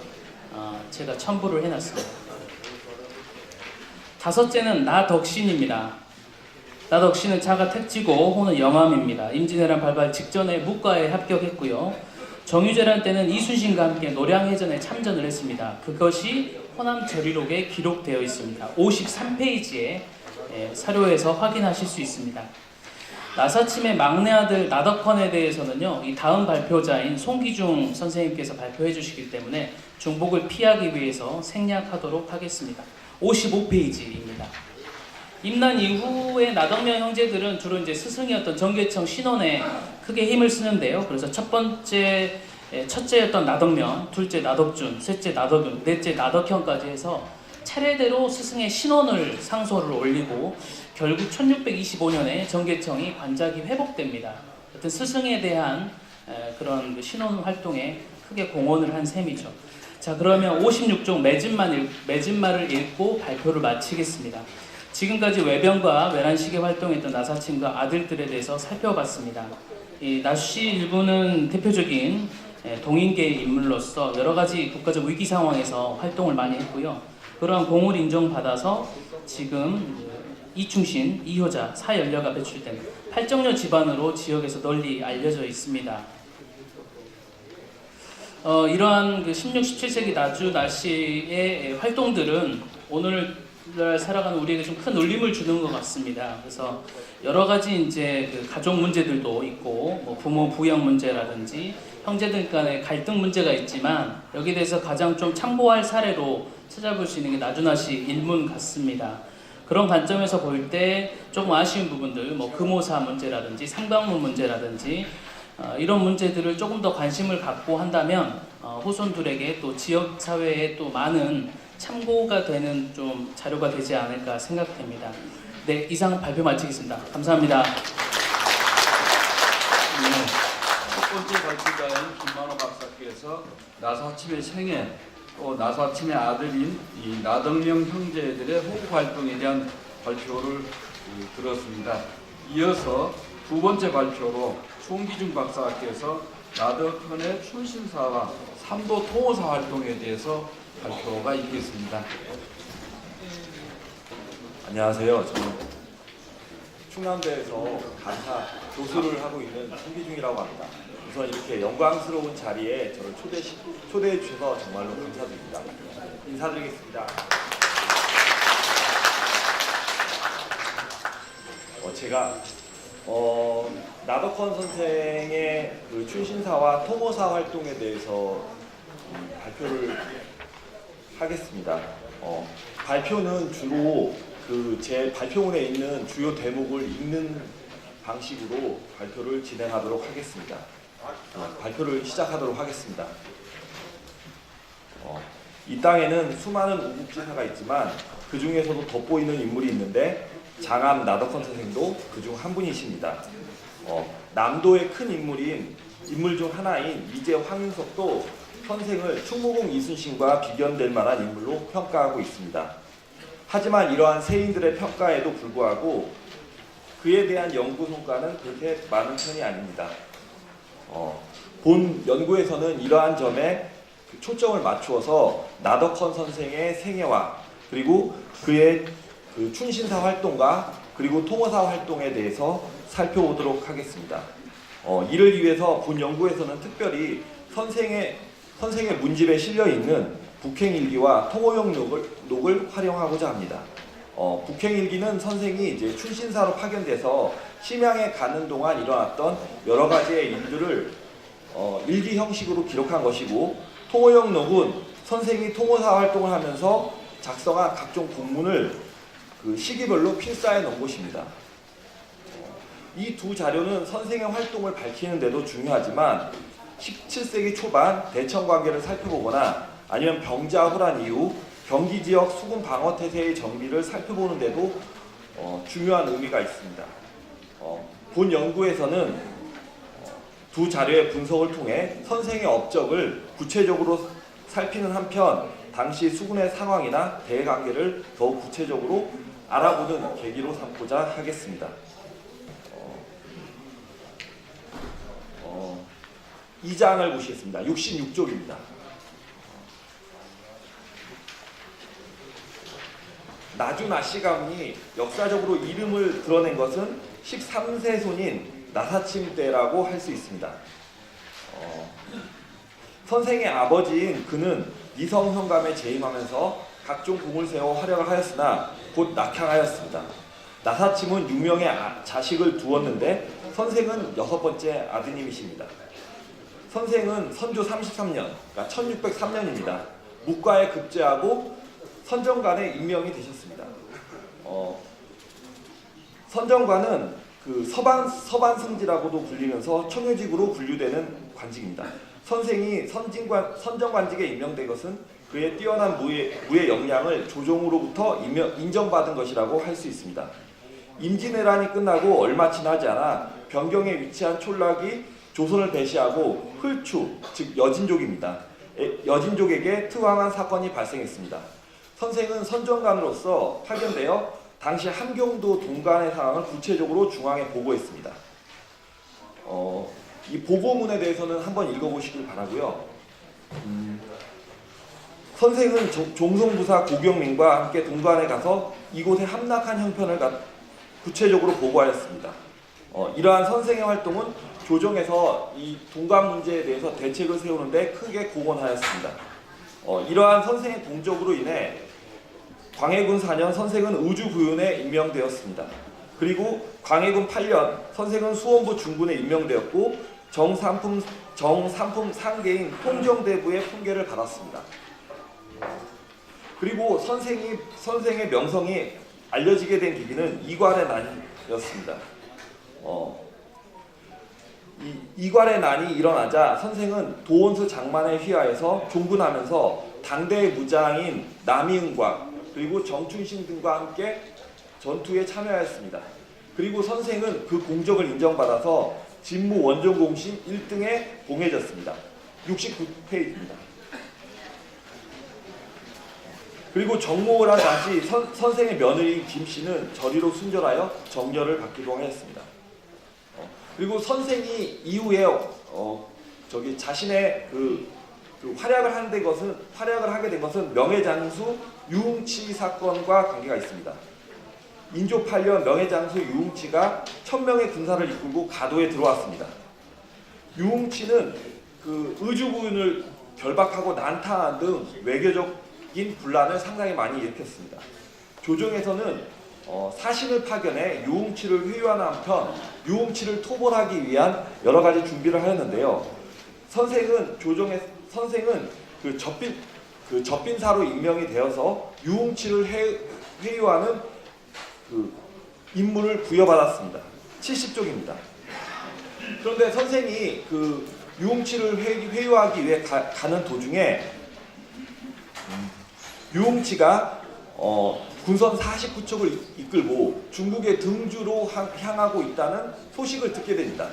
제가 첨부를 해놨습니다. 다섯째는 나덕신입니다. 나덕신은 자가 택지고 호는 영암입니다. 임진왜란 발발 직전에 묵과에 합격했고요. 정유재란 때는 이순신과 함께 노량해전에 참전을 했습니다. 그것이 호남저리록에 기록되어 있습니다. 53페이지에 사료에서 확인하실 수 있습니다. 나사침의 막내 아들 나덕헌에 대해서는요, 이 다음 발표자인 송기중 선생님께서 발표해 주시기 때문에 중복을 피하기 위해서 생략하도록 하겠습니다. 55페이지입니다. 임난 이후에 나덕면 형제들은 주로 이제 스승이었던 정계청 신원에 크게 힘을 쓰는데요. 그래서 첫째였던 나덕면, 둘째 나덕준, 셋째 나덕윤, 넷째 나덕현까지 해서 차례대로 스승의 신원을 상소를 올리고 결국 1625년에 정계청이 관작이 회복됩니다. 어떤 스승에 대한 그런 그 신원 활동에 크게 공헌을 한 셈이죠. 자, 그러면 56종 매진말을 읽고 발표를 마치겠습니다. 지금까지 외병과 외란식에 활동했던 나사친과 아들들에 대해서 살펴봤습니다. 이 나씨 일부는 대표적인 동인계 인물로서 여러 가지 국가적 위기 상황에서 활동을 많이 했고요. 그러한 공을 인정받아서 지금 이충신, 이효자, 사연려가 배출된 팔정려 집안으로 지역에서 널리 알려져 있습니다. 이러한 그 16, 17세기 나주 나씨의 활동들은 오늘날 살아가는 우리에게 좀 큰 울림을 주는 것 같습니다. 그래서 여러 가지 이제 그 가족 문제들도 있고, 뭐 부모 부양 문제라든지 형제들 간의 갈등 문제가 있지만 여기에 대해서 가장 좀 참고할 사례로 찾아볼 수 있는 게 나주나씨 일문 같습니다. 그런 관점에서 볼 때 조금 아쉬운 부분들, 뭐 금오사 문제라든지 삼강문 문제라든지 이런 문제들을 조금 더 관심을 갖고 한다면 후손들에게 또 지역 사회에 또 많은 참고가 되는 좀 자료가 되지 않을까 생각됩니다. 네, 이상 발표 마치겠습니다. 감사합니다. 첫 번째 발표자인 김만호 박사께서 나사침의 생애, 또 나사침의 아들인 이 나덕명 형제들의 호국 활동에 대한 발표를 들었습니다. 이어서 두 번째 발표로 송기중 박사께서 나덕헌의 출신사와 삼도 통호사 활동에 대해서 발표가 있겠습니다. 안녕하세요. 저는 충남대에서 간사 교수를 하고 있는 송기중이라고 합니다. 우선 이렇게 영광스러운 자리에 저를 초대해 주셔서 정말로 감사드립니다. 인사드리겠습니다. 제가 나덕헌 선생의 그 출신사와 통호사 활동에 대해서 발표를 하겠습니다. 발표는 주로 제 발표문에 있는 주요 대목을 읽는 방식으로 발표를 진행하도록 하겠습니다. 발표를 시작하도록 하겠습니다. 이 땅에는 수많은 우국지사가 있지만 그 중에서도 돋보이는 인물이 있는데 장암 나덕헌 선생도 그중 한 분이십니다. 남도의 큰 인물 중 하나인 이제 황윤석도 선생을 충무공 이순신과 비견될 만한 인물로 평가하고 있습니다. 하지만 이러한 세인들의 평가에도 불구하고 그에 대한 연구 성과는 그렇게 많은 편이 아닙니다. 본 연구에서는 이러한 점에 초점을 맞추어서 나덕헌 선생의 생애와 그리고 그의 그 춘신사 활동과 그리고 통호사 활동에 대해서 살펴보도록 하겠습니다. 이를 위해서 본 연구에서는 특별히 선생의 문집에 실려있는 북행일기와 통호용록을 활용하고자 합니다. 북행일기는 선생이 이제 춘신사로 파견돼서 심양에 가는 동안 일어났던 여러 가지의 일들을 일기 형식으로 기록한 것이고, 통호용록은 선생이 통호사 활동을 하면서 작성한 각종 공문을 그 시기별로 필사해 놓은 곳입니다. 이 두 자료는 선생의 활동을 밝히는 데도 중요하지만 17세기 초반 대청 관계를 살펴보거나 아니면 병자 호란 이후 경기 지역 수군 방어 태세의 정비를 살펴보는 데도 중요한 의미가 있습니다. 본 연구에서는 두 자료의 분석을 통해 선생의 업적을 구체적으로 살피는 한편 당시 수군의 상황이나 대관계를 더욱 구체적으로 알아보는 계기로 삼고자 하겠습니다. 2장을 보시겠습니다. 66쪽입니다. 나주 나씨 가문이 역사적으로 이름을 드러낸 것은 13세 손인 나사침 때라고 할 수 있습니다. 선생의 아버지인 그는 이성형감에 재임하면서 각종 공을 세워 활약을 하였으나 곧 낙향하였습니다. 나사침은 6명의 자식을 두었는데 선생은 6번째 아드님이십니다. 선생은 선조 33년, 그러니까 1603년입니다. 묵과에 급제하고 선정관에 임명이 되셨습니다. 선정관은 그 서반승지라고도 불리면서 청유직으로 분류되는 관직입니다. 선생이 선정관직에 임명된 것은 그의 뛰어난 무예 역량을 조정으로부터 인정받은 것이라고 할 수 있습니다. 임진왜란이 끝나고 얼마 지나지 않아 변경에 위치한 촌락이 조선을 배시하고 흘추, 즉 여진족입니다. 여진족에게 특왕한 사건이 발생했습니다. 선생은 선정관으로서 파견되어 당시 함경도 동간의 상황을 구체적으로 중앙에 보고했습니다. 이 보고문에 대해서는 한번 읽어보시길 바라고요. 선생은 종성부사 고경민과 함께 동간에 가서 이곳의 함락한 형편을 구체적으로 보고하였습니다. 이러한 선생의 활동은 조정에서 이 동간 문제에 대해서 대책을 세우는데 크게 공헌하였습니다. 이러한 선생의 공적으로 인해 광해군 4년 선생은 의주부윤에 임명되었습니다. 그리고 광해군 8년 선생은 수원부 중군에 임명되었고 정삼품 상계인 통정대부의 품계를 받았습니다. 그리고 선생의 명성이 알려지게 된 계기는 이괄의 난이었습니다. 이괄의 난이 일어나자 선생은 도원수 장만에 휘하해서 종군하면서 당대의 무장인 남이응과 그리고 정춘신 등과 함께 전투에 참여하였습니다. 그리고 선생은 그 공적을 인정받아서 진무 원정공신 1등에 봉해졌습니다. 69페이지입니다. 그리고 정모를 한 당시 선생의 며느리 김씨는 저리로 순절하여 정렬을 받기도 하였습니다. 그리고 선생이 이후에 자신의 활약을 하게 된 것은 명예장수 유흥치 사건과 관계가 있습니다. 인조 8년 명예장수 유흥치가 1000명의 군사를 이끌고 가도에 들어왔습니다. 유흥치는 그 의주부윤을 결박하고 난타한 등 외교적인 분란을 상당히 많이 일으켰습니다. 조정에서는 사신을 파견해 유흥치를 회유하는 한편 유흥치를 토벌하기 위한 여러 가지 준비를 하였는데요. 선생은 그 접빈사로 임명이 되어서 유흥치를 회유하는 그 임무를 부여받았습니다. 70쪽입니다. 그런데 선생이 그 유흥치를 회유하기 위해 가는 도중에 유흥치가 군선 49척을 이끌고 중국의 등주로 향하고 있다는 소식을 듣게 됩니다.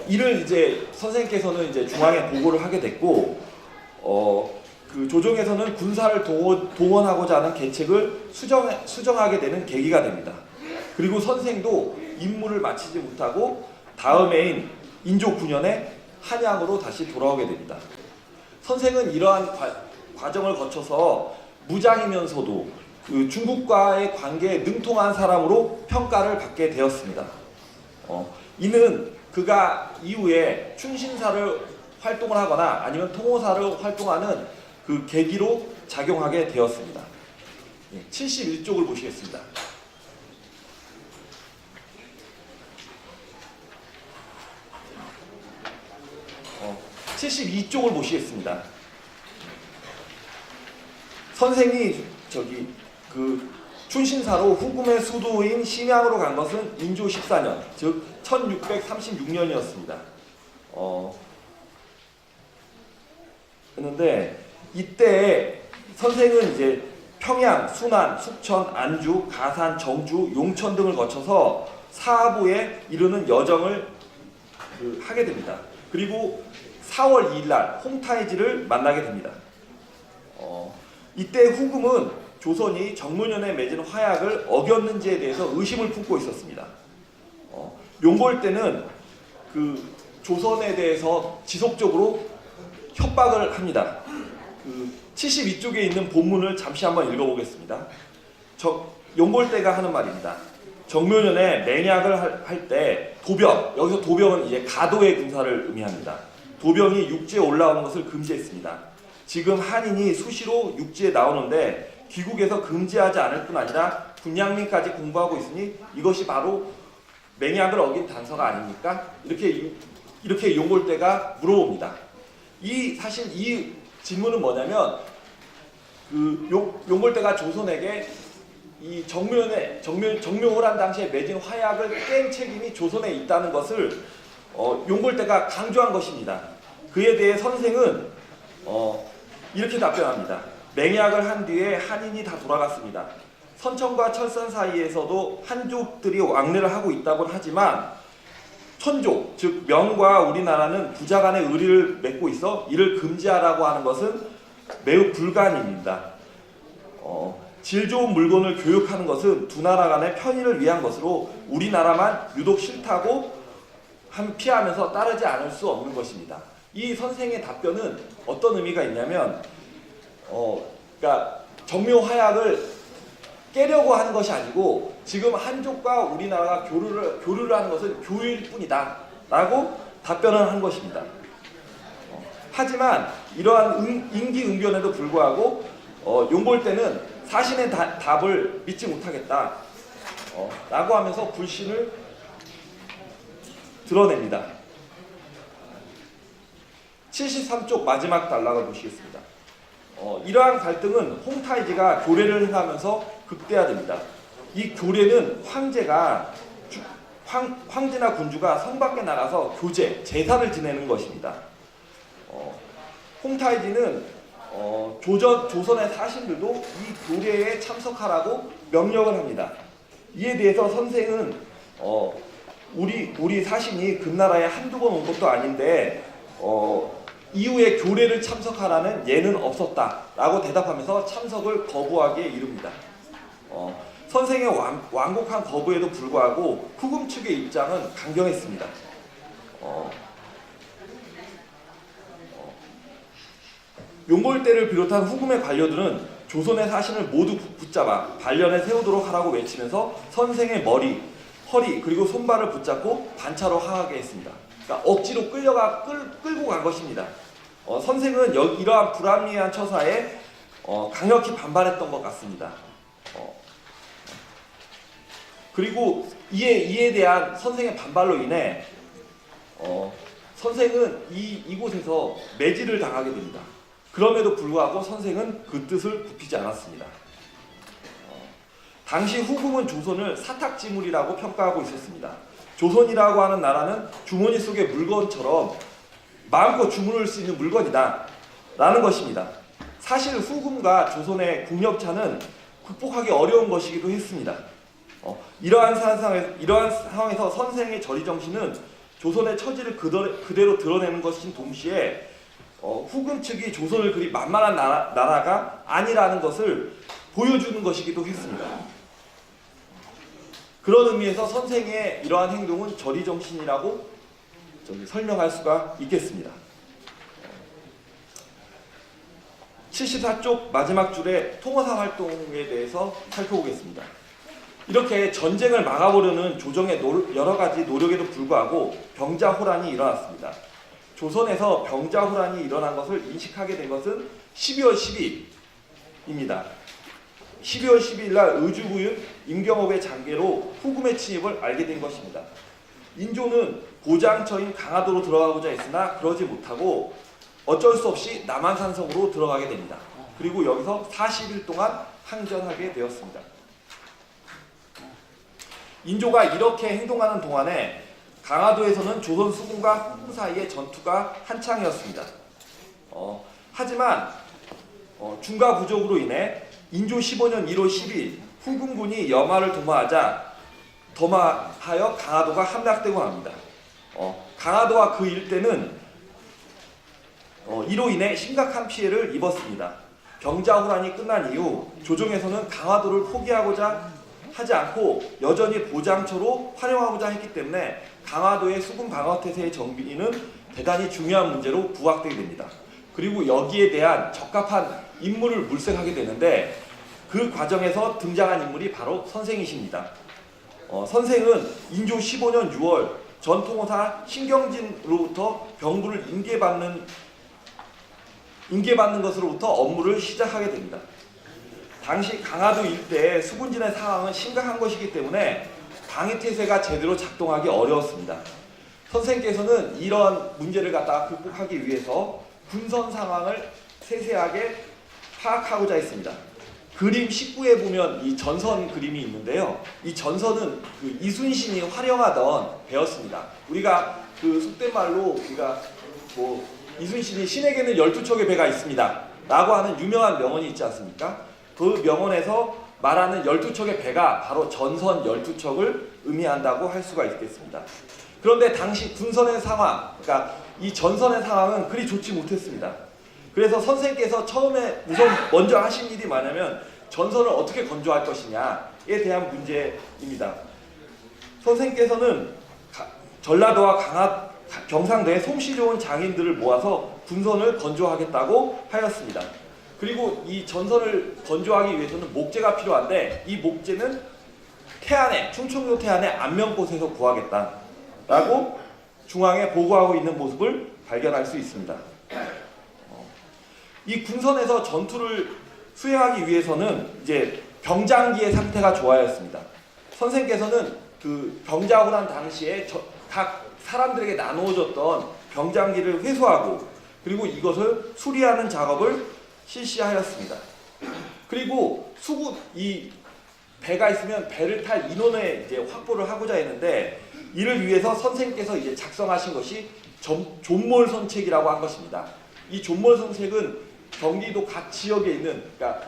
이를 이제 선생님께서는 이제 중앙에 보고를 하게 됐고, 그 조정에서는 군사를 동원하고자 하는 계책을 수정하게 되는 계기가 됩니다. 그리고 선생도 임무를 마치지 못하고 다음 해인 인조 9년에 한양으로 다시 돌아오게 됩니다. 선생은 이러한 과정을 거쳐서 무장이면서도 그 중국과의 관계에 능통한 사람으로 평가를 받게 되었습니다. 이는 그가 이후에 춘신사를 활동을 하거나 아니면 통호사를 활동하는 그 계기로 작용하게 되었습니다. 71쪽을 보시겠습니다. 72쪽을 보시겠습니다. 선생이 그 춘신사로 후금의 수도인 심양으로 간 것은 인조 14년, 즉 1636년이었습니다. 그런데 이때 선생은 이제 평양, 순안, 숙천, 안주, 가산, 정주, 용천 등을 거쳐서 사하부에 이르는 여정을 하게 됩니다. 그리고 4월 2일 날 홍타이지를 만나게 됩니다. 이때 후금은 조선이 정문연에 맺은 화약을 어겼는지에 대해서 의심을 품고 있었습니다. 용골 때는 그 조선에 대해서 지속적으로 협박을 합니다. 72쪽에 있는 본문을 잠시 한번 읽어보겠습니다. 용골대가 하는 말입니다. 정묘년에 맹약을 할 때 도병, 여기서 도병은 이제 가도의 군사를 의미합니다. 도병이 육지에 올라오는 것을 금지했습니다. 지금 한인이 수시로 육지에 나오는데 귀국에서 금지하지 않을 뿐 아니라 분양민까지 공부하고 있으니 이것이 바로 맹약을 어긴 단서가 아닙니까? 이렇게 용골대가 물어봅니다. 사실 이 질문은 뭐냐면 용골대가 조선에게 이 정묘호란 당시에 맺은 화약을 깬 책임이 조선에 있다는 것을 용골대가 강조한 것입니다. 그에 대해 선생은 이렇게 답변합니다. 맹약을 한 뒤에 한인이 다 돌아갔습니다. 선천과 철선 사이에서도 한족들이 왕래를 하고 있다고는 하지만 천족, 즉 명과 우리나라는 부자 간의 의리를 맺고 있어 이를 금지하라고 하는 것은 매우 불가능입니다. 질 좋은 물건을 교육하는 것은 두 나라 간의 편의를 위한 것으로 우리나라만 유독 싫다고 피하면서 따르지 않을 수 없는 것입니다. 이 선생의 답변은 어떤 의미가 있냐면 그러니까 정묘화약을 깨려고 하는 것이 아니고 지금 한족과 우리나라가 교류를 하는 것은 교유일 뿐이다 라고 답변을 한 것입니다. 하지만 이러한 인기응변에도 불구하고 용골대는 사신의 답을 믿지 못하겠다 라고 하면서 불신을 드러냅니다. 73쪽 마지막 단락을 보시겠습니다. 이러한 갈등은 홍타이지가 교례를 행하면서 극대화됩니다. 이 교례는 황제나 군주가 성 밖에 나가서 교제, 제사를 지내는 것입니다. 홍타이지는 조선의 사신들도 이 교례에 참석하라고 명령을 합니다. 이에 대해서 선생은 우리 사신이 금나라에 한두 번 온 것도 아닌데 이후에 교례를 참석하라는 예는 없었다라고 대답하면서 참석을 거부하기에 이릅니다. 선생의 완곡한 거부에도 불구하고 후금 측의 입장은 강경했습니다. 용골대를 비롯한 후금의 관료들은 조선의 사신을 모두 붙잡아 반련에 세우도록 하라고 외치면서 선생의 머리, 허리 그리고 손발을 붙잡고 반차로 항하게 했습니다. 그러니까 억지로 끌고 간 것입니다. 선생은 이러한 불합리한 처사에 강력히 반발했던 것 같습니다. 그리고 이에 대한 선생의 반발로 인해 선생은 이곳에서 매질을 당하게 됩니다. 그럼에도 불구하고 선생은 그 뜻을 굽히지 않았습니다. 당시 후금은 조선을 사탁지물이라고 평가하고 있었습니다. 조선이라고 하는 나라는 주머니 속의 물건처럼 마음껏 주문할 수 있는 물건이다 라는 것입니다. 사실 후금과 조선의 국력차는 극복하기 어려운 것이기도 했습니다. 이러한 상황에서 선생의 저리정신은 조선의 처지를 그대로 드러내는 것인 동시에 후금 측이 조선을 그리 만만한 나라가 아니라는 것을 보여주는 것이기도 했습니다. 그런 의미에서 선생의 이러한 행동은 저리정신이라고 설명할 수가 있겠습니다. 74쪽 마지막 줄의 통허사 활동에 대해서 살펴보겠습니다. 이렇게 전쟁을 막아보려는 조정의 여러 가지 노력에도 불구하고 병자호란이 일어났습니다. 조선에서 병자호란이 일어난 것을 인식하게 된 것은 12월 10일입니다. 12월 12일 날 의주부윤 임경업의 장계로 후금의 침입을 알게 된 것입니다. 인조는 고장처인 강화도로 들어가고자 했으나 그러지 못하고 어쩔 수 없이 남한산성으로 들어가게 됩니다. 그리고 여기서 40일 동안 항전하게 되었습니다. 인조가 이렇게 행동하는 동안에 강화도에서는 조선 수군과 후금 사이의 전투가 한창이었습니다. 하지만 중과 부족으로 인해 인조 15년 1월 10일 후금군이 여마를 도마하여 강화도가 함락되고 합니다. 강화도와 그 일대는 이로 인해 심각한 피해를 입었습니다. 병자호란이 끝난 이후 조정에서는 강화도를 포기하고자 하지 않고 여전히 보장처로 활용하고자 했기 때문에 강화도의 수군 방어태세의 정비는 대단히 중요한 문제로 부각되게 됩니다. 그리고 여기에 대한 적합한 인물을 물색하게 되는데 그 과정에서 등장한 인물이 바로 선생이십니다. 선생은 인조 15년 6월 전통호사 신경진으로부터 병부를 인계받는 것으로부터 업무를 시작하게 됩니다. 당시 강화도 일대의 수군진의 상황은 심각한 것이기 때문에 방위태세가 제대로 작동하기 어려웠습니다. 선생께서는 이런 문제를 갖다가 극복하기 위해서 군선 상황을 세세하게 파악하고자 했습니다. 그림 19에 보면 이 전선 그림이 있는데요. 이 전선은 그 이순신이 활용하던 배였습니다. 우리가 그 속된 말로 우리가 이순신이 신에게는 12척의 배가 있습니다 라고 하는 유명한 명언이 있지 않습니까? 그 명언에서 말하는 12척의 배가 바로 전선 12척을 의미한다고 할 수가 있겠습니다. 그런데 당시 군선의 상황, 그러니까 이 전선의 상황은 그리 좋지 못했습니다. 그래서 선생께서 처음에 먼저 하신 일이 뭐냐면 전선을 어떻게 건조할 것이냐에 대한 문제입니다. 선생께서는 전라도와 경상도의 솜씨 좋은 장인들을 모아서 군선을 건조하겠다고 하였습니다. 그리고 이 전선을 건조하기 위해서는 목재가 필요한데 이 목재는 충청도 태안의 안면곳에서 구하겠다라고 중앙에 보고하고 있는 모습을 발견할 수 있습니다. 이 군선에서 전투를 수행하기 위해서는 이제 병장기의 상태가 좋아야 했습니다. 선생께서는 그 병자호란 당시에 각 사람들에게 나누어졌던 병장기를 회수하고 그리고 이것을 수리하는 작업을 실시하였습니다. 그리고 이 배가 있으면 배를 탈 인원을 이제 확보를 하고자 했는데 이를 위해서 선생께서 이제 작성하신 것이 존몰선책이라고 한 것입니다. 이 존몰선책은 경기도 각 지역에 있는 그러니까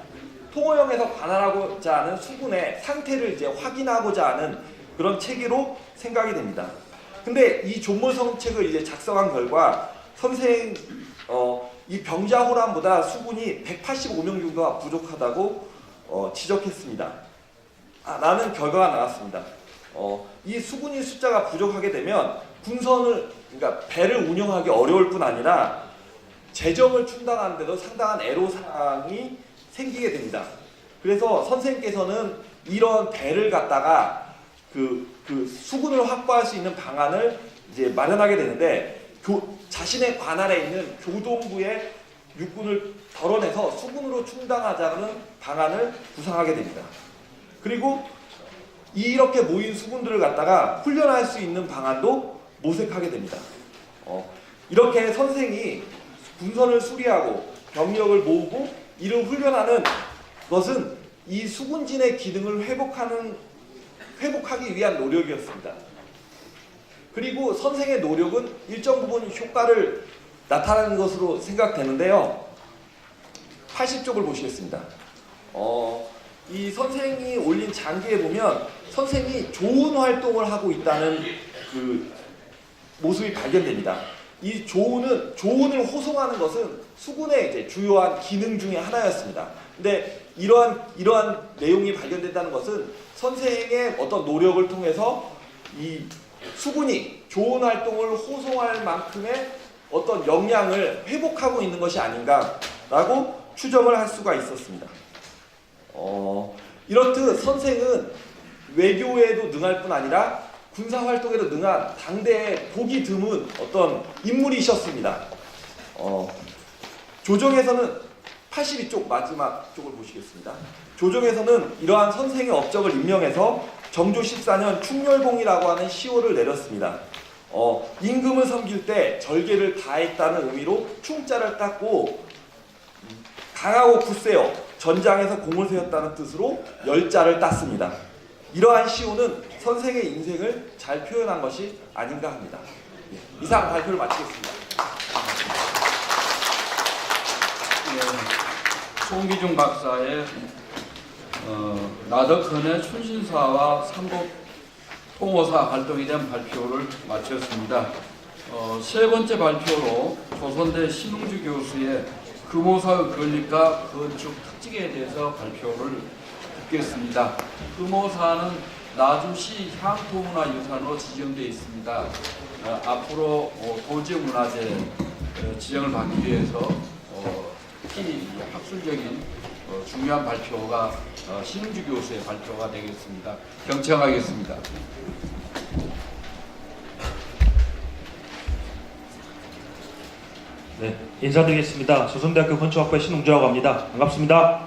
통호령에서 관할하고자 하는 수군의 상태를 이제 확인하고자 하는 그런 체계로 생각이 됩니다. 근데 이 존몰선책을 이제 작성한 결과 이 병자호란보다 수군이 185명 정도가 부족하다고 지적했습니다. 라는 결과가 나왔습니다. 이 수군이 숫자가 부족하게 되면 그러니까 배를 운영하기 어려울 뿐 아니라 재정을 충당하는 데도 상당한 애로사항이 생기게 됩니다. 그래서 선생께서는 이런 배를 갖다가 그 수군을 확보할 수 있는 방안을 이제 마련하게 되는데 자신의 관할에 있는 교동부의 육군을 덜어내서 수군으로 충당하자는 방안을 구상하게 됩니다. 그리고 이렇게 모인 수군들을 갖다가 훈련할 수 있는 방안도 모색하게 됩니다. 이렇게 선생이 군선을 수리하고 병력을 모으고 이를 훈련하는 것은 이 수군진의 기능을 회복하기 위한 노력이었습니다. 그리고 선생의 노력은 일정 부분 효과를 나타내는 것으로 생각되는데요. 80쪽을 보시겠습니다. 이 선생이 올린 장기에 보면 선생이 좋은 활동을 하고 있다는 그 모습이 발견됩니다. 이 조은을 호송하는 것은 수군의 이제 주요한 기능 중에 하나였습니다. 근데 이러한 내용이 발견된다는 것은 선생의 어떤 노력을 통해서 이 수군이 좋은 활동을 호송할 만큼의 어떤 역량을 회복하고 있는 것이 아닌가라고 추정을 할 수가 있었습니다. 이렇듯 선생은 외교에도 능할 뿐 아니라 군사활동에도 능한 당대의 보기 드문 어떤 인물이셨습니다. 조정에서는 82쪽 마지막 쪽을 보시겠습니다. 조정에서는 이러한 선생의 업적을 임명해서 정조 14년 충렬봉이라고 하는 시호를 내렸습니다. 임금을 섬길 때 절개를 다했다는 의미로 충자를 닦고 강하고 굳세요. 전장에서 공을 세웠다는 뜻으로 열자를 땄습니다. 이러한 시호는 선생의 인생을 잘 표현한 것이 아닌가 합니다. 예, 이상 발표를 마치겠습니다. 송기중 박사의 나덕헌의 춘신사와 삼국 통호사 활동에 대한 발표를 마쳤습니다. 세 번째 발표로 조선대 신웅주 교수의 금호사의 건립과 건축 특징에 대해서 발표를 듣겠습니다. 금호사는 나주시 향토문화유산으로 지정되어 있습니다. 앞으로 도지문화재 지정을 받기 위해서 특히 학술적인 중요한 발표가 신웅주 교수의 발표가 되겠습니다. 경청하겠습니다. 네, 인사드리겠습니다. 조선대학교 건축학부의 신웅주라고 합니다. 반갑습니다.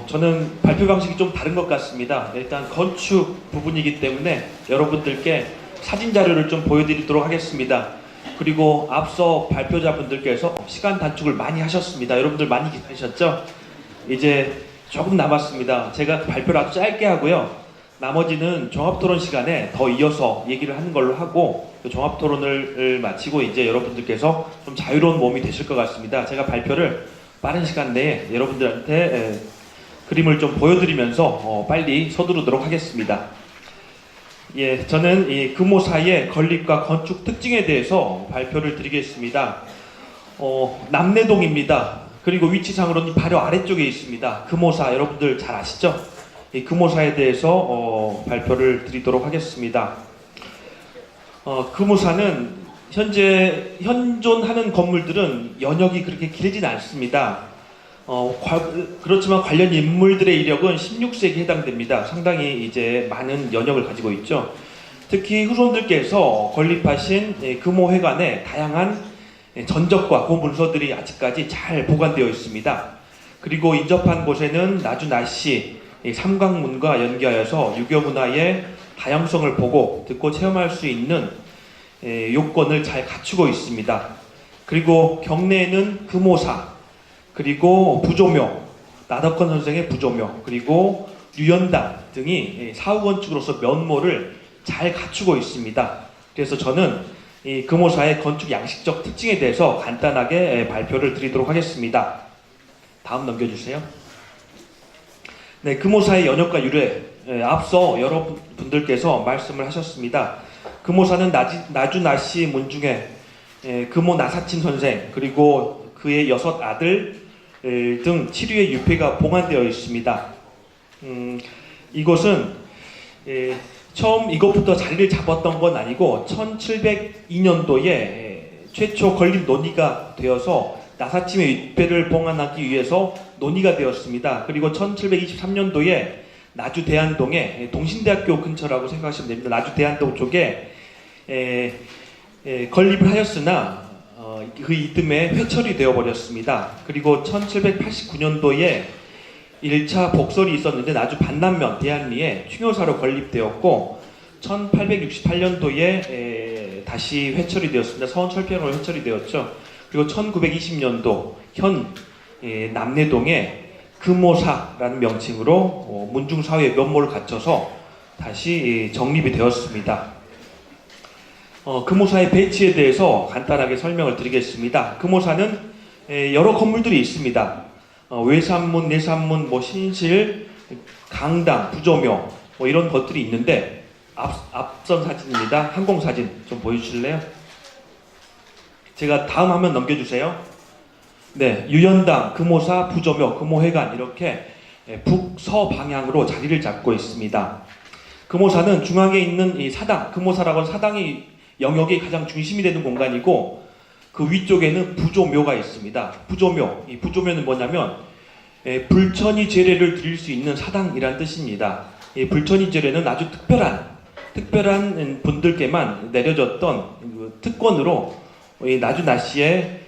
저는 발표 방식이 좀 다른 것 같습니다. 일단 건축 부분이기 때문에 여러분들께 사진 자료를 좀 보여드리도록 하겠습니다. 그리고 앞서 발표자분들께서 시간 단축을 많이 하셨습니다. 여러분들 많이 기다리셨죠? 이제 조금 남았습니다. 제가 발표를 아주 짧게 하고요. 나머지는 종합토론 시간에 더 이어서 얘기를 하는 걸로 하고 종합토론을 마치고 이제 여러분들께서 좀 자유로운 몸이 되실 것 같습니다. 제가 발표를 빠른 시간 내에 여러분들한테 그림을 좀 보여드리면서 빨리 서두르도록 하겠습니다. 예, 저는 이 금호사의 건립과 건축 특징에 대해서 발표를 드리겠습니다. 남내동입니다. 그리고 위치상으로는 바로 아래쪽에 있습니다. 금호사 여러분들 잘 아시죠? 이 금호사에 대해서 발표를 드리도록 하겠습니다. 금호사는 현재 현존하는 건물들은 연역이 그렇게 길진 않습니다. 그렇지만 관련 인물들의 이력은 16세기에 해당됩니다. 상당히 이제 많은 연역을 가지고 있죠. 특히 후손들께서 건립하신 금호회관에 다양한 전적과 그 문서들이 아직까지 잘 보관되어 있습니다. 그리고 인접한 곳에는 나주 나씨 삼강문과 연계하여서 유교 문화의 다양성을 보고 듣고 체험할 수 있는 요건을 잘 갖추고 있습니다. 그리고 경내에는 금호사, 그리고 부조묘, 나덕헌 선생의 부조묘, 그리고 유연당 등이 사후건축으로서 면모를 잘 갖추고 있습니다. 그래서 저는 이 금호사의 건축 양식적 특징에 대해서 간단하게 발표를 드리도록 하겠습니다. 다음 넘겨주세요. 네, 금호사의 연역과 유래, 앞서 여러분들께서 말씀을 하셨습니다. 금호사는 나주 나씨 문중에 금호 나사친 선생, 그리고 그의 6 아들 등 7위의 유패가 봉안되어 있습니다. 이곳은 처음 이것부터 자리를 잡았던 건 아니고 1702년도에 최초 건립 논의가 되어서 나사침의 유패를 봉안하기 위해서 논의가 되었습니다. 그리고 1723년도에 나주 대안동에 동신대학교 근처라고 생각하시면 됩니다. 나주 대안동 쪽에 건립을 하였으나 그 이듬해 회철이 되어버렸습니다. 그리고 1789년도에 1차 복설이 있었는데 나주 반남면 대안리에 충효사로 건립되었고 1868년도에 다시 회철이 되었습니다. 서원철평으로 회철이 되었죠. 그리고 1920년도 현 남내동에 금호사라는 명칭으로 문중사회의 면모를 갖춰서 다시 정립이 되었습니다. 금호사의 배치에 대해서 간단하게 설명을 드리겠습니다. 금호사는 여러 건물들이 있습니다. 외산문, 내산문, 신실, 강당, 부조묘 이런 것들이 있는데 앞선 사진입니다. 항공사진 좀 보여주실래요? 제가 다음 화면 넘겨주세요. 네, 유연당, 금호사, 부조묘, 금호회관 이렇게 북서 방향으로 자리를 잡고 있습니다. 금호사는 중앙에 있는 이 사당, 금호사라고 하는 사당이 영역이 가장 중심이 되는 공간이고 그 위쪽에는 부조묘가 있습니다. 부조묘, 이 부조묘는 뭐냐면 불천이 제례를 드릴 수 있는 사당이란 뜻입니다. 이 불천이 제례는 아주 특별한 분들께만 내려졌던 특권으로 나주 나씨의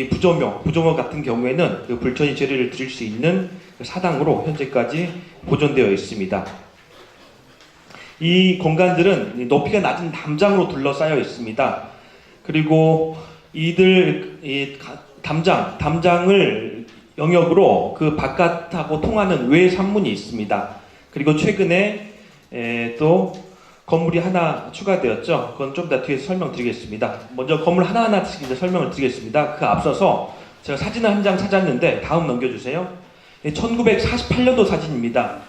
부조묘 같은 경우에는 그 불천이 제례를 드릴 수 있는 사당으로 현재까지 보존되어 있습니다. 이 공간들은 높이가 낮은 담장으로 둘러싸여 있습니다. 그리고 이들 담장을 영역으로 그 바깥하고 통하는 외 산문이 있습니다. 그리고 최근에 또 건물이 하나 추가되었죠. 그건 좀 더 뒤에서 설명드리겠습니다. 먼저 건물 하나하나씩 이제 설명을 드리겠습니다. 그 앞서서 제가 사진을 한 장 찾았는데 다음 넘겨주세요. 1948년도 사진입니다.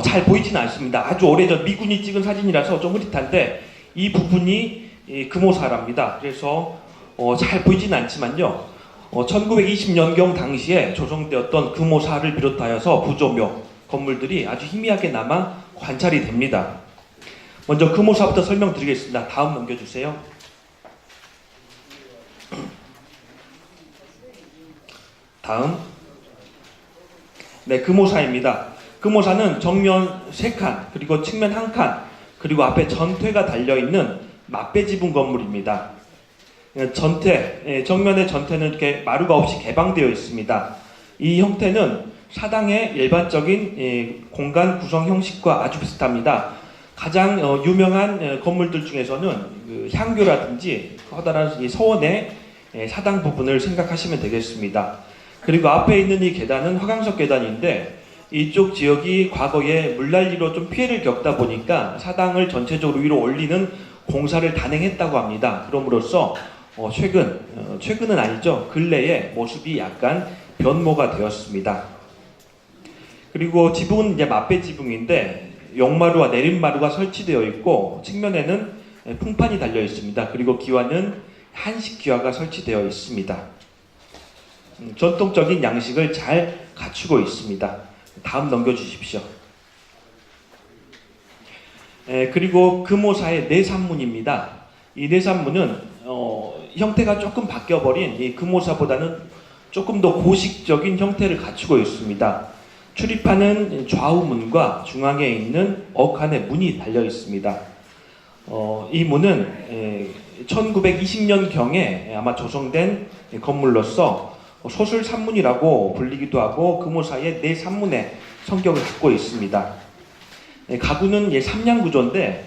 잘 보이지는 않습니다. 아주 오래전 미군이 찍은 사진이라서 좀 흐릿한데 이 부분이 금오사랍니다. 그래서 잘 보이지는 않지만요. 1920년경 당시에 조성되었던 금오사를 비롯하여서 부조묘 건물들이 아주 희미하게 남아 관찰이 됩니다. 먼저 금오사부터 설명드리겠습니다. 다음 넘겨주세요. 다음. 네, 금오사입니다. 금오사는 정면 3칸, 그리고 측면 1칸, 그리고 앞에 전퇴가 달려있는 맞배지붕 건물입니다. 정면의 전퇴는 이렇게 마루가 없이 개방되어 있습니다. 이 형태는 사당의 일반적인 공간 구성 형식과 아주 비슷합니다. 가장 유명한 건물들 중에서는 그 향교라든지 커다란 이 서원의 사당 부분을 생각하시면 되겠습니다. 그리고 앞에 있는 이 계단은 화강석 계단인데 이쪽 지역이 과거에 물난리로 좀 피해를 겪다 보니까 사당을 전체적으로 위로 올리는 공사를 단행했다고 합니다. 그럼으로써 최근은 아니죠. 근래에 모습이 약간 변모가 되었습니다. 그리고 지붕은 이제 맞배 지붕인데 용마루와 내림마루가 설치되어 있고 측면에는 풍판이 달려 있습니다. 그리고 기와는 한식 기와가 설치되어 있습니다. 전통적인 양식을 잘 갖추고 있습니다. 다음 넘겨주십시오. 그리고 금오사의 내산문입니다. 이 내산문은 형태가 조금 바뀌어버린 이 금오사보다는 조금 더 고식적인 형태를 갖추고 있습니다. 출입하는 좌우문과 중앙에 있는 억한의 문이 달려 있습니다. 이 문은 1920년경에 아마 조성된 건물로서 소술산문이라고 불리기도 하고 금오사의 내산문의 성격을 갖고 있습니다. 가구는 삼량구조인데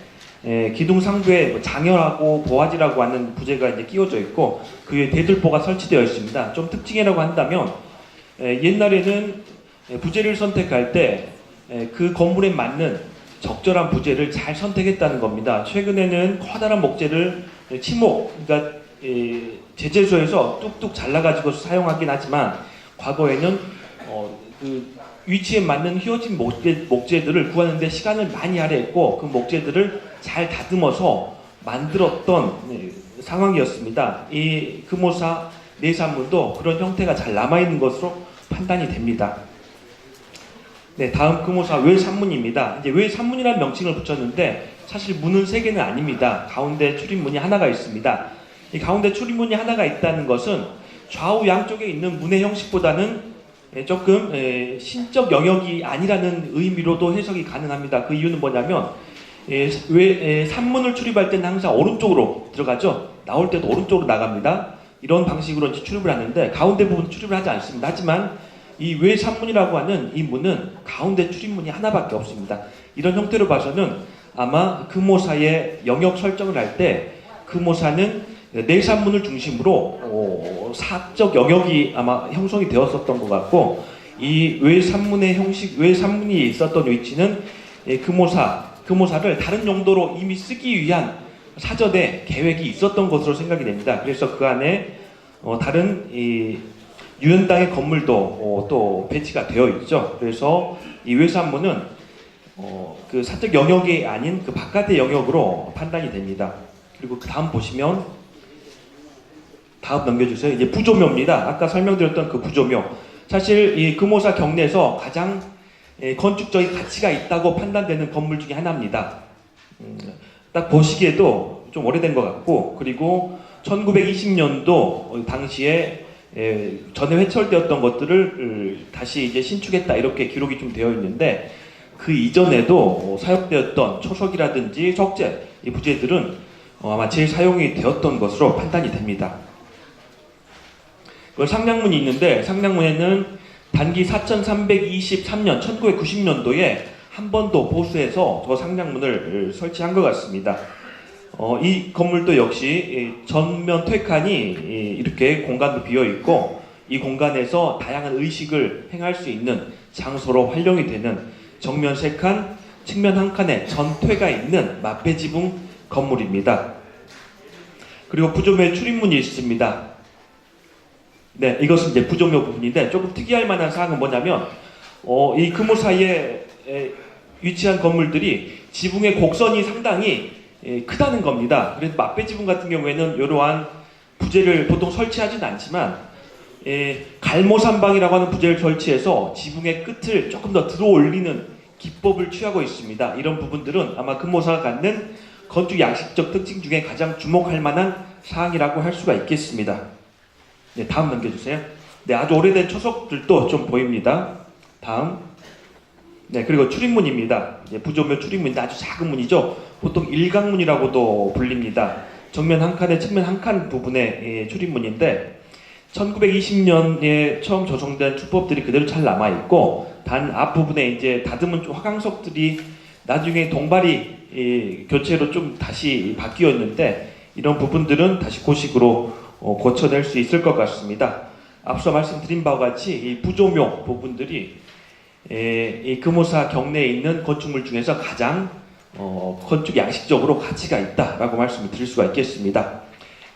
기둥상부에 장열하고 보화지라고 하는 부재가 이제 끼워져 있고 그 위에 대들보가 설치되어 있습니다. 좀 특징이라고 한다면 옛날에는 부재를 선택할 때 그 건물에 맞는 적절한 부재를 잘 선택했다는 겁니다. 최근에는 커다란 목재를 치목, 그러니까 제재소에서 뚝뚝 잘라가지고 사용하긴 하지만 과거에는 그 위치에 맞는 휘어진 목재들을 구하는데 시간을 많이 할애했고 그 목재들을 잘 다듬어서 만들었던 상황이었습니다. 이 금오사 내산문도 그런 형태가 잘 남아있는 것으로 판단이 됩니다. 네, 다음 금오사 외산문입니다. 이제 외산문이라는 명칭을 붙였는데 사실 문은 3개는 아닙니다. 가운데 출입문이 하나가 있습니다. 이 가운데 출입문이 하나가 있다는 것은 좌우 양쪽에 있는 문의 형식보다는 조금 신적 영역이 아니라는 의미로도 해석이 가능합니다. 그 이유는 뭐냐면 산문을 출입할 때는 항상 오른쪽으로 들어가죠. 나올 때도 오른쪽으로 나갑니다. 이런 방식으로 이제 출입을 하는데 가운데 부분 출입을 하지 않습니다. 하지만 이 외산문이라고 하는 이 문은 가운데 출입문이 하나밖에 없습니다. 이런 형태로 봐서는 아마 금오사의 영역 설정을 할 때 금오사는 내산문을 중심으로 사적 영역이 아마 형성이 되었었던 것 같고 이 외산문의 형식, 외산문이 있었던 위치는 금오사를 다른 용도로 이미 쓰기 위한 사전에 계획이 있었던 것으로 생각이 됩니다. 그래서 그 안에 다른 유연당의 건물도 또 배치가 되어 있죠. 그래서 이 외산문은 그 사적 영역이 아닌 그 바깥의 영역으로 판단이 됩니다. 그리고 그 다음 보시면 다음 넘겨주세요. 이제 부조묘입니다. 아까 설명드렸던 그 부조묘. 사실 이 금오사 경내에서 가장 건축적인 가치가 있다고 판단되는 건물 중에 하나입니다. 딱 보시기에도 좀 오래된 것 같고 그리고 1920년도 당시에 전에 회철되었던 것들을 다시 이제 신축했다 이렇게 기록이 좀 되어 있는데 그 이전에도 사용되었던 초석이라든지 석재 이 부재들은 아마 재사용이 되었던 것으로 판단이 됩니다. 상량문이 있는데 상량문에는 단기 4323년 1990년도에 한 번 더 보수해서 저 상량문을 설치한 것 같습니다. 이 건물도 역시 전면 퇴칸이 이렇게 공간도 비어 있고 이 공간에서 다양한 의식을 행할 수 있는 장소로 활용이 되는 정면 3칸, 측면 1칸에 전퇴가 있는 마패 지붕 건물입니다. 그리고 부조묘 출입문이 있습니다. 네, 이것은 이제 부조묘 부분인데 조금 특이할 만한 사항은 뭐냐면 이 금호 사이에 위치한 건물들이 지붕의 곡선이 상당히 크다는 겁니다. 그래서 마패 지붕 같은 경우에는 이러한 부재를 보통 설치하지는 않지만 갈모산방이라고 하는 부재를 설치해서 지붕의 끝을 조금 더 들어 올리는 기법을 취하고 있습니다. 이런 부분들은 아마 금호사가 갖는 건축 양식적 특징 중에 가장 주목할 만한 사항이라고 할 수가 있겠습니다. 네, 다음 넘겨주세요. 네, 아주 오래된 초석들도 좀 보입니다. 다음. 네, 그리고 출입문입니다. 부조묘 출입문인데 아주 작은 문이죠. 보통 일강문이라고도 불립니다. 정면 1칸에 측면 1칸 부분의 출입문인데 1920년에 처음 조성된 주법들이 그대로 잘 남아있고 단 앞부분에 이제 다듬은 화강석들이 나중에 동발이 교체로 좀 다시 바뀌었는데 이런 부분들은 다시 고식으로 고쳐낼 수 있을 것 같습니다. 앞서 말씀드린 바와 같이 이 부조묘 부분들이 이 금호사 경내에 있는 건축물 중에서 가장 건축 양식적으로 가치가 있다라고 말씀을 드릴 수가 있겠습니다.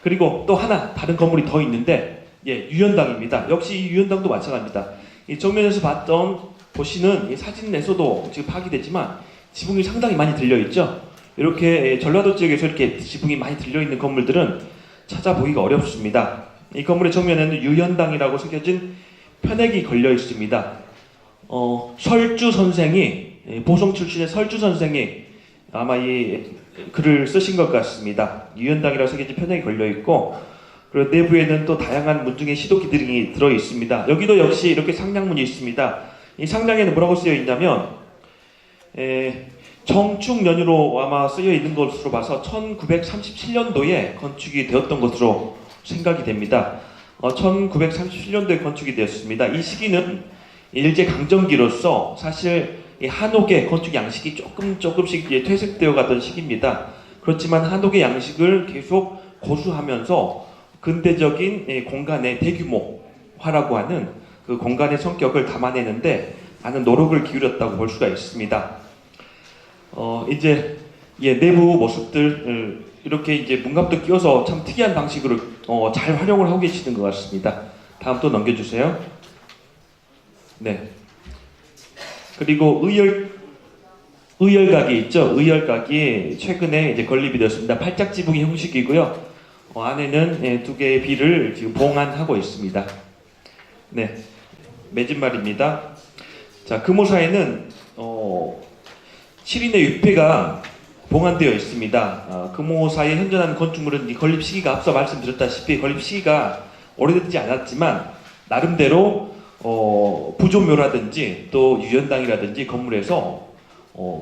그리고 또 하나 다른 건물이 더 있는데 유연당입니다. 역시 이 유연당도 마찬가지입니다. 이 정면에서 보시는 이 사진에서도 지금 파악이되지만 지붕이 상당히 많이 들려있죠. 이렇게 전라도 지역에서 이렇게 지붕이 많이 들려있는 건물들은 찾아보기가 어렵습니다. 이 건물의 정면에는 유연당이라고 새겨진 편액이 걸려 있습니다. 설주 선생이 보성 출신의 설주 선생이 아마 이 글을 쓰신 것 같습니다. 유연당이라고 새겨진 편액이 걸려 있고 그리고 내부에는 또 다양한 문중의 시도기들이 들어 있습니다. 여기도 역시 이렇게 상량문이 있습니다. 이 상량에는 뭐라고 쓰여 있냐면 정축 연유로 아마 쓰여 있는 것으로 봐서 1937년도에 건축이 되었던 것으로 생각이 됩니다. 1937년도에 건축이 되었습니다. 이 시기는 일제 강점기로서 사실 이 한옥의 건축 양식이 조금씩 퇴색되어 가던 시기입니다. 그렇지만 한옥의 양식을 계속 고수하면서 근대적인 공간의 대규모화라고 하는 그 공간의 성격을 담아내는데 많은 노력을 기울였다고 볼 수가 있습니다. 이제 내부 모습들 이렇게 이제 문갑도 끼워서 참 특이한 방식으로 잘 활용을 하고 계시는 것 같습니다. 다음 또 넘겨주세요. 네. 그리고 의열각이 있죠. 의열각이 최근에 이제 건립이 되었습니다. 팔짝 지붕의 형식이고요. 안에는 2개의 비를 지금 봉안하고 있습니다. 네. 매진말입니다. 자, 금호사에는 7인의 유폐가 봉안되어 있습니다. 금호사에 현존하는 건축물은 이 건립 시기가 앞서 말씀드렸다시피 건립 시기가 오래되지 않았지만 나름대로 부조묘라든지 또 유연당이라든지 건물에서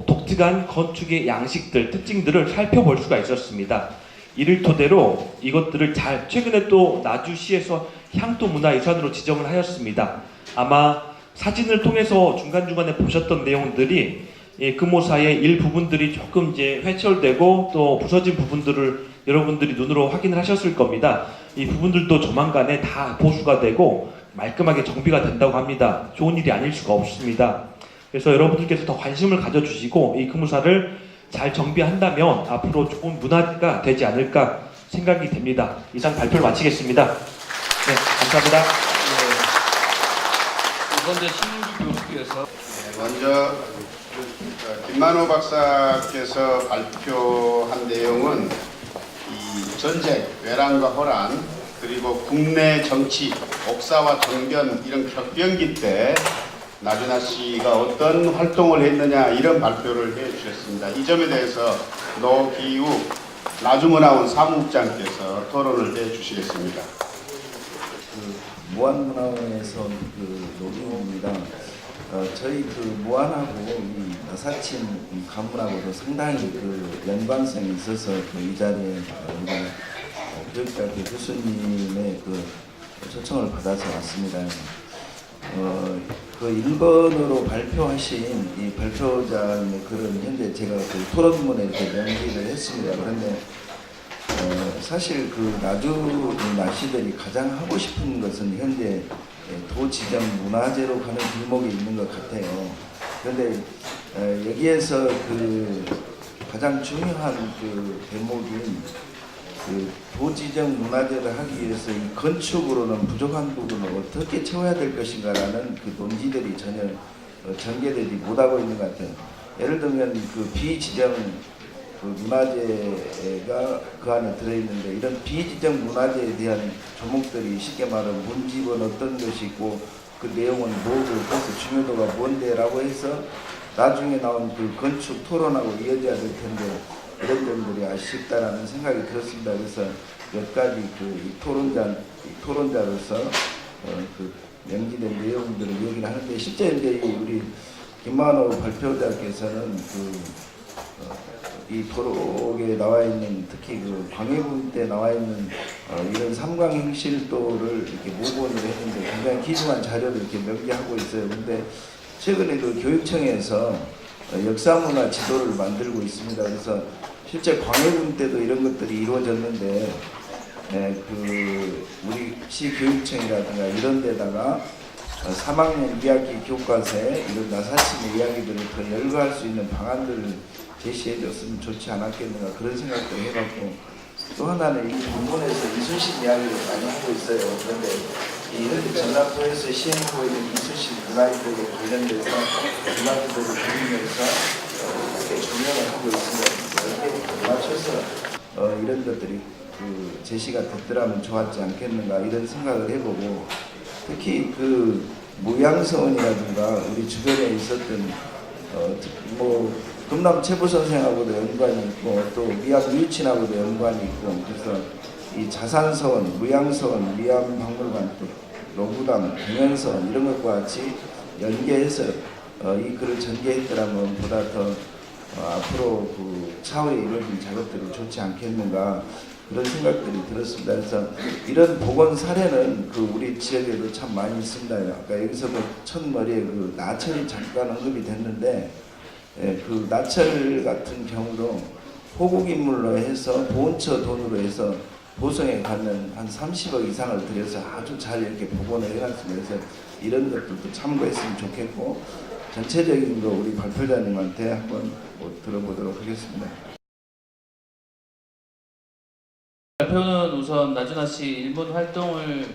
독특한 건축의 양식들, 특징들을 살펴볼 수가 있었습니다. 이를 토대로 이것들을 최근에 또 나주시에서 향토문화유산으로 지정을 하였습니다. 아마 사진을 통해서 중간중간에 보셨던 내용들이 금호사의 일부분들이 조금 이제 훼손되고 또 부서진 부분들을 여러분들이 눈으로 확인을 하셨을 겁니다. 이 부분들도 조만간에 다 보수가 되고 말끔하게 정비가 된다고 합니다. 좋은 일이 아닐 수가 없습니다. 그래서 여러분들께서 더 관심을 가져주시고 이 금호사를 잘 정비한다면 앞으로 좋은 문화가 되지 않을까 생각이 됩니다. 이상 발표를 마치겠습니다. 네, 감사합니다. 조선대 신웅주 교수께서 먼저 김만호 박사께서 발표한 내용은 이 전쟁, 외란과 호란, 그리고 국내 정치, 옥사와 정변 이런 격변기 때 나준하 씨가 어떤 활동을 했느냐 이런 발표를 해주셨습니다. 이 점에 대해서 노기욱 나주문화원 사무국장께서 토론을 해주시겠습니다. 무안문화원에서 노기욱입니다. 저희 무안하고 이 나사친 가문하고도 상당히 연관성이 있어서 이 자리에 교육대학교 교수님의 초청을 받아서 왔습니다. 그 1번으로 발표하신 이 발표자의 글은 현재 제가 토론문에 이렇게 명기를 했습니다. 그런데 사실 그 나주 나시들이 가장 하고 싶은 것은 현재 도지정 문화재로 가는 길목에 있는 것 같아요. 그런데 여기에서 그 가장 중요한 그 대목인 그 도지정 문화재를 하기 위해서 이 건축으로는 부족한 부분을 어떻게 채워야 될 것인가라는 그 논지들이 전혀 전개되지 못하고 있는 것 같아요. 예를 들면 그 비지정 그 문화재가 그 안에 들어있는데 이런 비지정 문화재에 대한 조목들이 쉽게 말하면 문집은 어떤 것이 있고 그 내용은 뭐고 그래서 중요도가 뭔데 라고 해서 나중에 나온 그 건축 토론하고 이어져야 될 텐데 이런 점들이 아쉽다라는 생각이 들었습니다. 그래서 몇 가지 그 토론자로서 그 명기된 내용들을 얘기를 하는데 실제 이제 우리 김만호 발표자께서는 이 도록에 나와 있는 특히 그 광해군 때 나와 있는 이런 삼광행실도를 이렇게 모본을 했는데 굉장히 귀중한 자료를 이렇게 명기하고 있어요. 근데 최근에 그 교육청에서 역사문화 지도를 만들고 있습니다. 그래서 실제 광해군 때도 이런 것들이 이루어졌는데 그 우리 시교육청이라든가 이런 데다가 3학년 2학기 교과서에 이런 나사침의 이야기들을 더 열거할 수 있는 방안들을 제시해줬으면 좋지 않았겠는가 그런 생각도 해봤고 또 하나는 이 본문에서 이순신 이야기를 많이 하고 있어요. 그런데 이 현재 전라도에서 시행하고 있는 이순신 문화유적에 관련돼서 문화유적을 그리면서 이렇게 조명을 하고 있습니다. 이렇게 맞춰서 이런 것들이 그 제시가 됐더라면 좋았지 않겠는가 이런 생각을 해보고 특히 그 무양서원이라든가 우리 주변에 있었던 뭐 금남 최부 선생하고도 연관이 있고 또 미암 유친하고도 연관이 있고 그래서 이 자산서원, 무양서원, 미암박물관, 또 노부담, 동현서원 이런 것과 같이 연계해서 이 글을 전개했더라면 보다 더 앞으로 그 차후에 이루어진 작업들이 좋지 않겠는가 그런 생각들이 들었습니다. 그래서 이런 복원 사례는 그 우리 지역에도 참 많이 있습니다. 아까 여기서 뭐 첫머리에 그 나철이 잠깐 언급이 됐는데 그 나철 같은 경우도 호국인물로 해서 보훈처 돈으로 해서 보성에 가면 한 30억 이상을 들여서 아주 잘 이렇게 복원을 해놨습니다. 그래서 이런 것들도 참고했으면 좋겠고 전체적인 거 우리 발표자님한테 한번 들어보도록 하겠습니다. 발표는 우선 나주나시 일본 활동을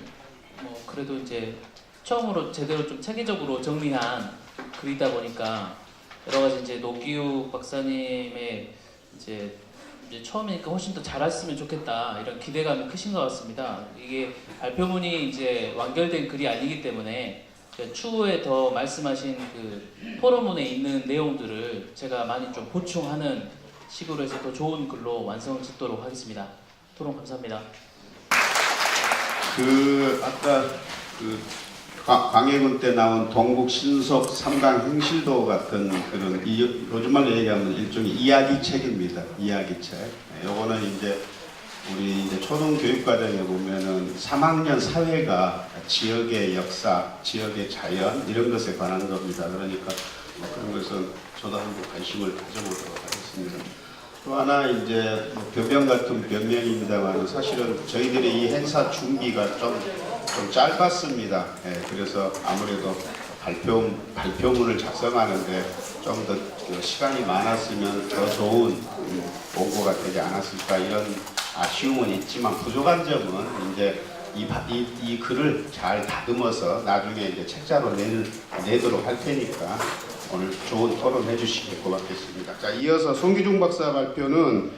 그래도 이제 처음으로 제대로 좀 체계적으로 정리한 글이다 보니까 여러 가지 이제 노기욱 박사님의 이제 처음이니까 훨씬 더 잘했으면 좋겠다 이런 기대감이 크신 것 같습니다. 이게 발표문이 이제 완결된 글이 아니기 때문에 추후에 더 말씀하신 그 토론문에 있는 내용들을 제가 많이 좀 보충하는 식으로 해서 더 좋은 글로 완성을 짓도록 하겠습니다. 토론 감사합니다. 아까 광해군 때 나온 동국 신속 삼강행실도 같은 그런 요즘 말로 얘기하면 일종의 이야기책입니다. 이야기책. 요거는 이제 우리 이제 초등 교육 과정에 보면은 3학년 사회가 지역의 역사, 지역의 자연 이런 것에 관한 겁니다. 그러니까 그런 것은 저도 한번 관심을 가져보도록 하겠습니다. 또 하나 이제 변명 같은 변명입니다만 사실은 저희들의 이 행사 준비가 좀 짧았습니다. 그래서 아무래도 발표문을 작성하는데 좀 더 시간이 많았으면 더 좋은 보고가 되지 않았을까 이런 아쉬움은 있지만 부족한 점은 이제 이 글을 잘 다듬어서 나중에 이제 책자로 내도록 할 테니까 오늘 좋은 토론 해주시기 고맙겠습니다. 자, 이어서 송기중 박사 발표는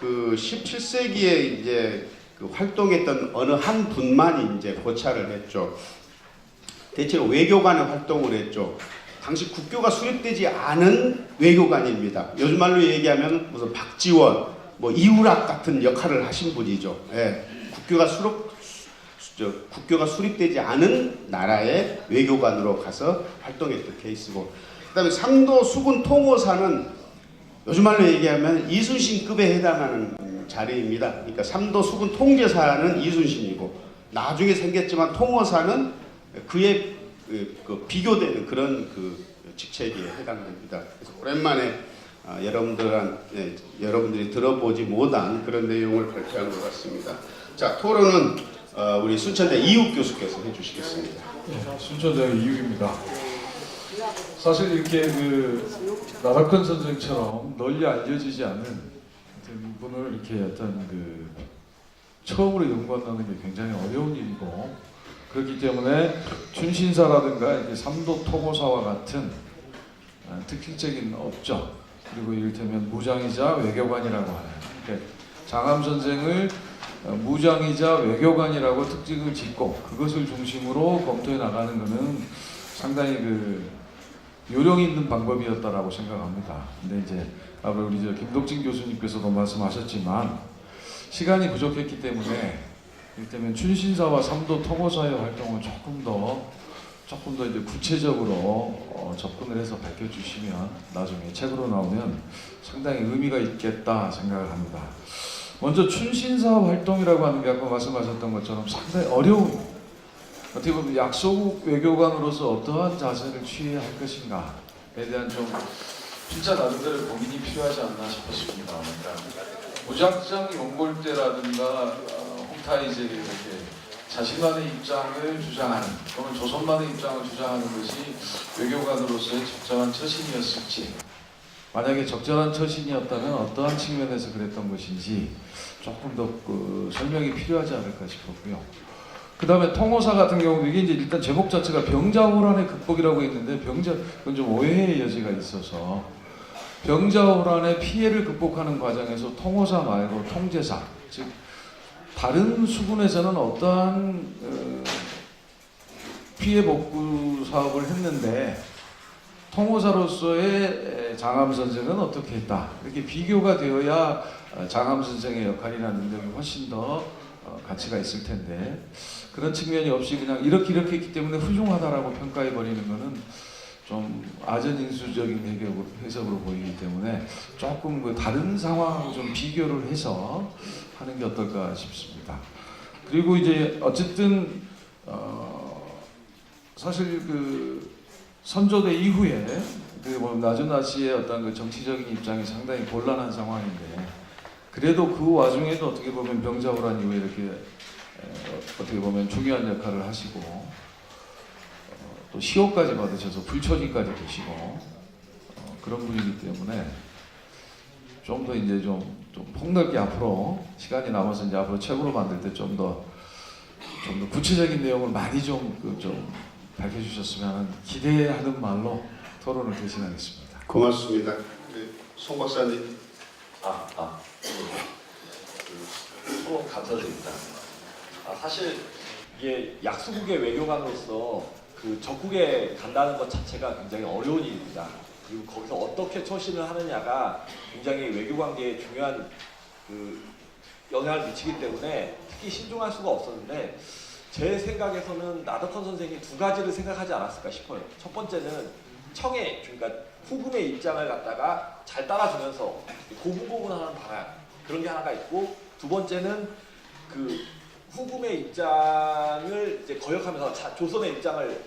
그 17세기에 이제 그 활동했던 어느 한 분만이 이제 고찰을 했죠. 대체로 외교관의 활동을 했죠. 당시 국교가 수립되지 않은 외교관입니다. 요즘 말로 얘기하면 무슨 박지원, 뭐 이우락 같은 역할을 하신 분이죠. 국교가 수립되지 않은 나라의 외교관으로 가서 활동했던 케이스고, 그다음에 상도 수군 통호사는 요즘 말로 얘기하면 이순신급에 해당하는 자리입니다. 그러니까 삼도 수군 통제사는 이순신이고 나중에 생겼지만 통호사는 그에 비교되는 그런 그 직책에 해당됩니다. 그래서 오랜만에 여러분들이 들어보지 못한 그런 내용을 발표한 것 같습니다. 자, 토론은 우리 순천대 이욱 교수께서 해주시겠습니다. 순천대 이육입니다. 사실 이렇게 나덕헌 선생처럼 널리 알려지지 않은 어떤 분을 이렇게 처음으로 연구한다는 게 굉장히 어려운 일이고, 그렇기 때문에 춘신사라든가 이렇게 삼도 토고사와 같은 특징적인 업적, 그리고 이를테면 무장이자 외교관이라고 하는, 그러니까 장암 선생을 무장이자 외교관이라고 특징을 짓고 그것을 중심으로 검토해 나가는 것은 상당히 요령 있는 방법이었다라고 생각합니다. 근데 이제 아무래도 우리 김덕진 교수님께서도 말씀하셨지만 시간이 부족했기 때문에 이를테면 춘신사와 삼도 토고사의 활동을 조금 더 이제 구체적으로 접근을 해서 밝혀주시면 나중에 책으로 나오면 상당히 의미가 있겠다 생각을 합니다. 먼저 춘신사 활동이라고 하는 게 아까 말씀하셨던 것처럼 상당히 어려운, 어떻게 보면 약소국 외교관으로서 어떠한 자세를 취해야 할 것인가에 대한 좀 진짜 나름대로 고민이 필요하지 않나 싶었습니다. 무작정 용골대라든가 홍타이제 이렇게 자신만의 입장을 주장하는, 또는 조선만의 입장을 주장하는 것이 외교관으로서의 적절한 처신이었을지, 만약에 적절한 처신이었다면 어떠한 측면에서 그랬던 것인지 조금 더 설명이 필요하지 않을까 싶었고요. 그 다음에 통호사 같은 경우도 이게 이제 일단 제목 자체가 병자호란의 극복이라고 했는데 그건 좀 오해의 여지가 있어서, 병자호란의 피해를 극복하는 과정에서 통호사 말고 통제사, 즉 다른 수군에서는 어떠한 피해 복구 사업을 했는데 통호사로서의 장암 선생은 어떻게 했다, 이렇게 비교가 되어야 장암 선생의 역할이나 능력이 훨씬 더 가치가 있을 텐데, 그런 측면이 없이 그냥 이렇게 했기 때문에 훌륭하다라고 평가해 버리는 것은 좀 아전인수적인 해석으로 보이기 때문에 조금 다른 상황하고 좀 비교를 해서 하는 게 어떨까 싶습니다. 그리고 이제 어쨌든 사실 선조대 이후에 나주나 씨의 어떤 정치적인 입장이 상당히 곤란한 상황인데, 그래도 그 와중에도 어떻게 보면 병자호란 이후에 이렇게 어떻게 보면 중요한 역할을 하시고 또 시호까지 받으셔서 불처리까지 되시고 그런 분이기 때문에 좀 더 이제 좀 폭넓게 앞으로 시간이 남아서 이제 앞으로 책으로 만들 때 좀 더 구체적인 내용을 많이 좀 밝혀주셨으면 하는 기대하는 말로 토론을 대신하겠습니다. 고맙습니다. 송 박사님. 토론 감사드립니다. 사실 이게 약소국의 외교관으로서 적국에 간다는 것 자체가 굉장히 어려운 일입니다. 그리고 거기서 어떻게 처신을 하느냐가 굉장히 외교 관계에 중요한 영향을 미치기 때문에 특히 신중할 수가 없었는데, 제 생각에서는 나덕헌 선생이 두 가지를 생각하지 않았을까 싶어요. 첫 번째는 청해, 그러니까 후금의 입장을 갖다가 잘 따라주면서 고분고분하는 방안, 그런 게 하나가 있고, 두 번째는 후금의 입장을 이제 거역하면서 조선의 입장을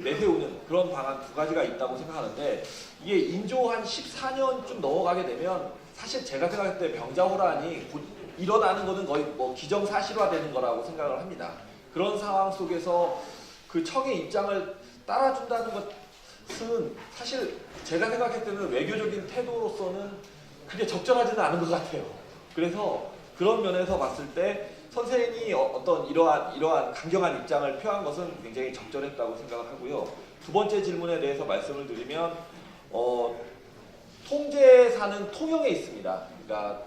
내세우는 그런 방안 두 가지가 있다고 생각하는데, 이게 인조 한 14년쯤 넘어가게 되면 사실 제가 생각할 때 병자호란이 곧 일어나는 것은 거의 기정사실화되는 거라고 생각을 합니다. 그런 상황 속에서 청의 입장을 따라준다는 것은 사실 제가 생각할 때는 외교적인 태도로서는 그게 적절하지는 않은 것 같아요. 그래서 그런 면에서 봤을 때 선생이 어떤 이러한 강경한 입장을 표한 것은 굉장히 적절했다고 생각을 하고요. 두 번째 질문에 대해서 말씀을 드리면 통제사는 통영에 있습니다. 그러니까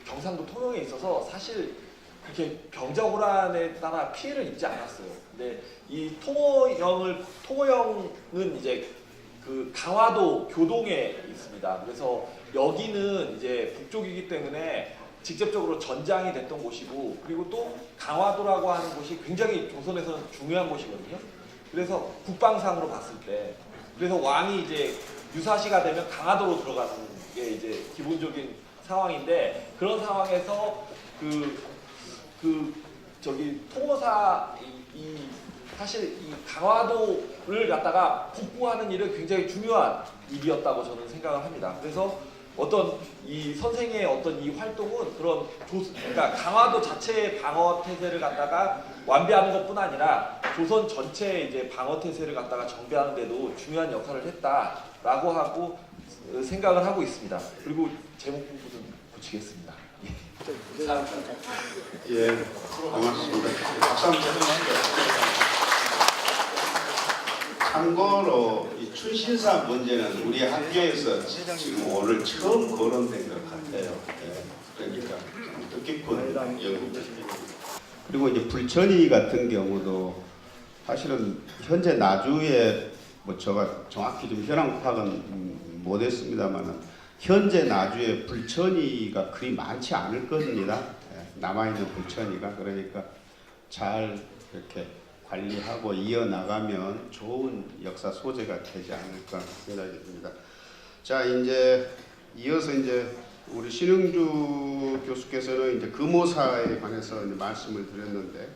경상도 통영에 있어서 사실 그렇게 병자호란에 따라 피해를 입지 않았어요. 근데 이 통호영은 이제 강화도 교동에 있습니다. 그래서 여기는 이제 북쪽이기 때문에 직접적으로 전장이 됐던 곳이고, 그리고 또 강화도라고 하는 곳이 굉장히 조선에서는 중요한 곳이거든요. 그래서 국방상으로 봤을 때, 그래서 왕이 이제 유사시가 되면 강화도로 들어가는 게 이제 기본적인 상황인데, 그런 상황에서 통호사 사실 이 강화도를 갖다가 복구하는 일은 굉장히 중요한 일이었다고 저는 생각을 합니다. 그래서 어떤 이 선생의 어떤 이 활동은 그런 그러니까 강화도 자체의 방어 태세를 갖다가 완비하는 것뿐 아니라 조선 전체의 이제 방어 태세를 갖다가 정비하는 데도 중요한 역할을 했다라고 하고 생각을 하고 있습니다. 그리고 제목 공부 좀 고치겠습니다. 예, 고맙습니다. 박수 한번 쳐주시죠. 참고로 이 춘신사 문제는 우리 학교에서 지금 오늘 처음 거론된 것 같아요. 예, 그러니까 뜻깊은 연구입니다. 그리고 이제 불천이 같은 경우도 사실은 현재 나주에 뭐 제가 정확히 좀 현황 파악은 못했습니다만은 현재 나주에 불천이가 그리 많지 않을 겁니다. 예, 남아있는 불천이가. 그러니까 잘 이렇게 관리하고 이어나가면 좋은 역사 소재가 되지 않을까 생각이 듭니다. 자, 이제 이어서 이제 우리 신흥주 교수께서는 이제 금오사에 관해서 이제 말씀을 드렸는데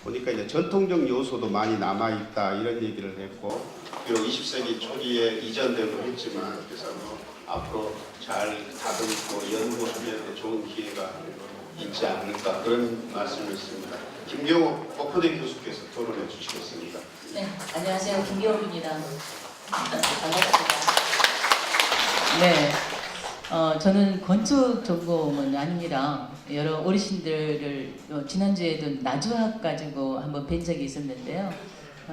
보니까 이제 전통적 요소도 많이 남아 있다 이런 얘기를 했고, 비록 20세기 초기에 이전되고 했지만 그래서 뭐 앞으로 잘 다듬고 연구하면 좋은 기회가 있지 않을까 그런 말씀이었습니다. 김경호 법포대 교수께서 토론해 주시겠습니다. 네, 안녕하세요. 김경호입니다. 반갑습니다. 네, 저는 건축 전공은 아닙니다. 여러 어르신들을 지난주에도 나주학 가지고 한번 뵌 적이 있었는데요.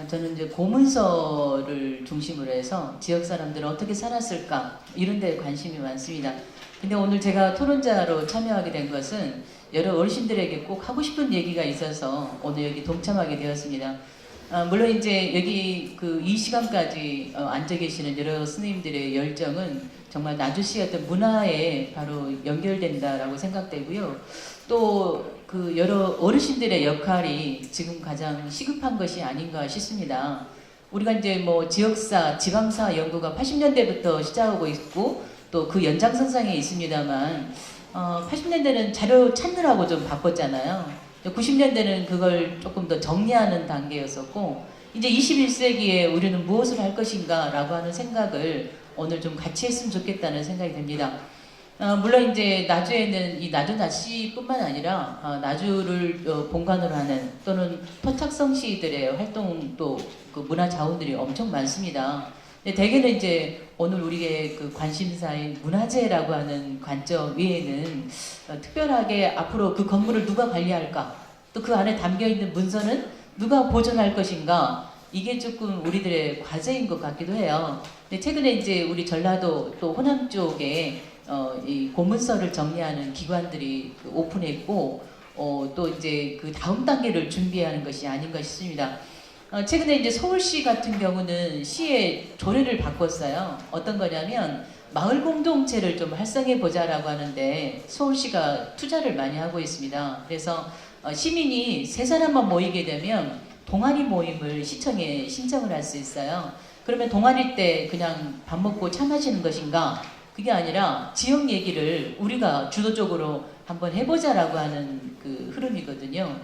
저는 이제 고문서를 중심으로 해서 지역 사람들은 어떻게 살았을까 이런 데 관심이 많습니다. 근데 오늘 제가 토론자로 참여하게 된 것은 여러 어르신들에게 꼭 하고 싶은 얘기가 있어서 오늘 여기 동참하게 되었습니다. 물론 이제 여기 이 시간까지 앉아 계시는 여러 스님들의 열정은 정말 나주시의 어떤 문화에 바로 연결된다라고 생각되고요. 또 여러 어르신들의 역할이 지금 가장 시급한 것이 아닌가 싶습니다. 우리가 이제 뭐 지역사, 지방사 연구가 80년대부터 시작하고 있고 또 그 연장선상에 있습니다만 80년대는 자료 찾느라고 좀 바빴잖아요. 90년대는 그걸 조금 더 정리하는 단계였었고 이제 21세기에 우리는 무엇을 할 것인가 라고 하는 생각을 오늘 좀 같이 했으면 좋겠다는 생각이 듭니다. 물론 이제 나주에는 이 나주 나씨뿐만 아니라 나주를 본관으로 하는 또는 토착성씨들의 활동도 그 문화 자원들이 엄청 많습니다. 근데 대개는 이제 오늘 우리의 그 관심사인 문화재라고 하는 관점 외에는 특별하게 앞으로 그 건물을 누가 관리할까, 또 그 안에 담겨 있는 문서는 누가 보존할 것인가, 이게 조금 우리들의 과제인 것 같기도 해요. 근데 최근에 이제 우리 전라도 또 호남 쪽에 이 고문서를 정리하는 기관들이 오픈했고 또 이제 그 다음 단계를 준비하는 것이 아닌가 싶습니다. 최근에 이제 서울시 같은 경우는 시의 조례를 바꿨어요. 어떤 거냐면 마을 공동체를 좀 활성해 보자라고 하는데 서울시가 투자를 많이 하고 있습니다. 그래서 시민이 3사람만 모이게 되면 동아리 모임을 시청에 신청을 할 수 있어요. 그러면 동아리 때 그냥 밥 먹고 차 마시는 것인가? 그게 아니라 지역 얘기를 우리가 주도적으로 한번 해보자라고 하는 그 흐름이거든요.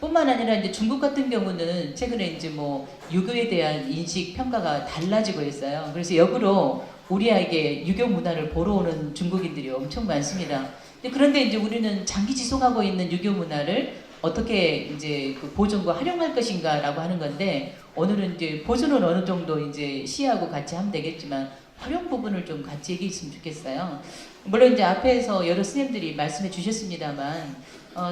뿐만 아니라 이제 중국 같은 경우는 최근에 이제 뭐 유교에 대한 인식 평가가 달라지고 있어요. 그래서 역으로 우리에게 유교 문화를 보러 오는 중국인들이 엄청 많습니다. 그런데 이제 우리는 장기 지속하고 있는 유교 문화를 어떻게 이제 그 보존과 활용할 것인가라고 하는 건데 오늘은 이제 보존은 어느 정도 이제 시하고 같이 하면 되겠지만 활용 부분을 좀 같이 얘기했으면 좋겠어요. 물론 이제 앞에서 여러 스님들이 말씀해 주셨습니다만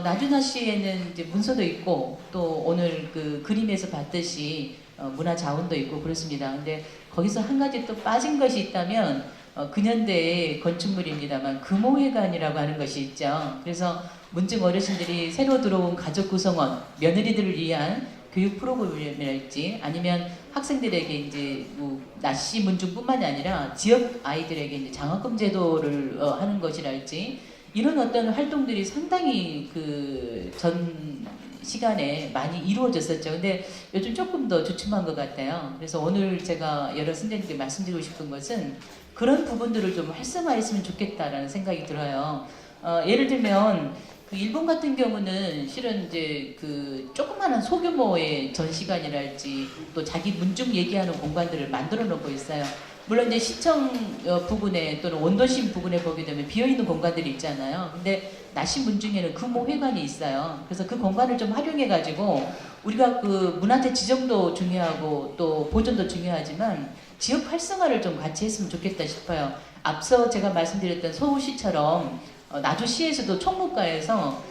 나주나시에는 이제 문서도 있고 또 오늘 그 그림에서 봤듯이 문화 자원도 있고 그렇습니다. 근데 거기서 한 가지 또 빠진 것이 있다면 근현대의 건축물입니다만 금호회관이라고 하는 것이 있죠. 그래서 문증 어르신들이 새로 들어온 가족 구성원, 며느리들을 위한 교육 프로그램이랄지 아니면 학생들에게 이제 뭐 나시 문중뿐만이 아니라 지역 아이들에게 이제 장학금 제도를 하는 것이랄지 이런 어떤 활동들이 상당히 그 전 시간에 많이 이루어졌었죠. 근데 요즘 조금 더 주춤한 것 같아요. 그래서 오늘 제가 여러 선생님께 말씀드리고 싶은 것은 그런 부분들을 좀 활성화했으면 좋겠다라는 생각이 들어요. 예를 들면 그 일본 같은 경우는 실은 이제 그 조그마한 소규모의 전시관이랄지 또 자기 문중 얘기하는 공간들을 만들어 놓고 있어요. 물론 이제 시청 부근에 또는 원도심 부근에 보게 되면 비어있는 공간들이 있잖아요. 근데 나시문 중에는 금호회관이 있어요. 그래서 그 공간을 좀 활용해가지고 우리가 그 문화재 지정도 중요하고 또 보존도 중요하지만 지역 활성화를 좀 같이 했으면 좋겠다 싶어요. 앞서 제가 말씀드렸던 서울시처럼 나주시에서도 총무과에서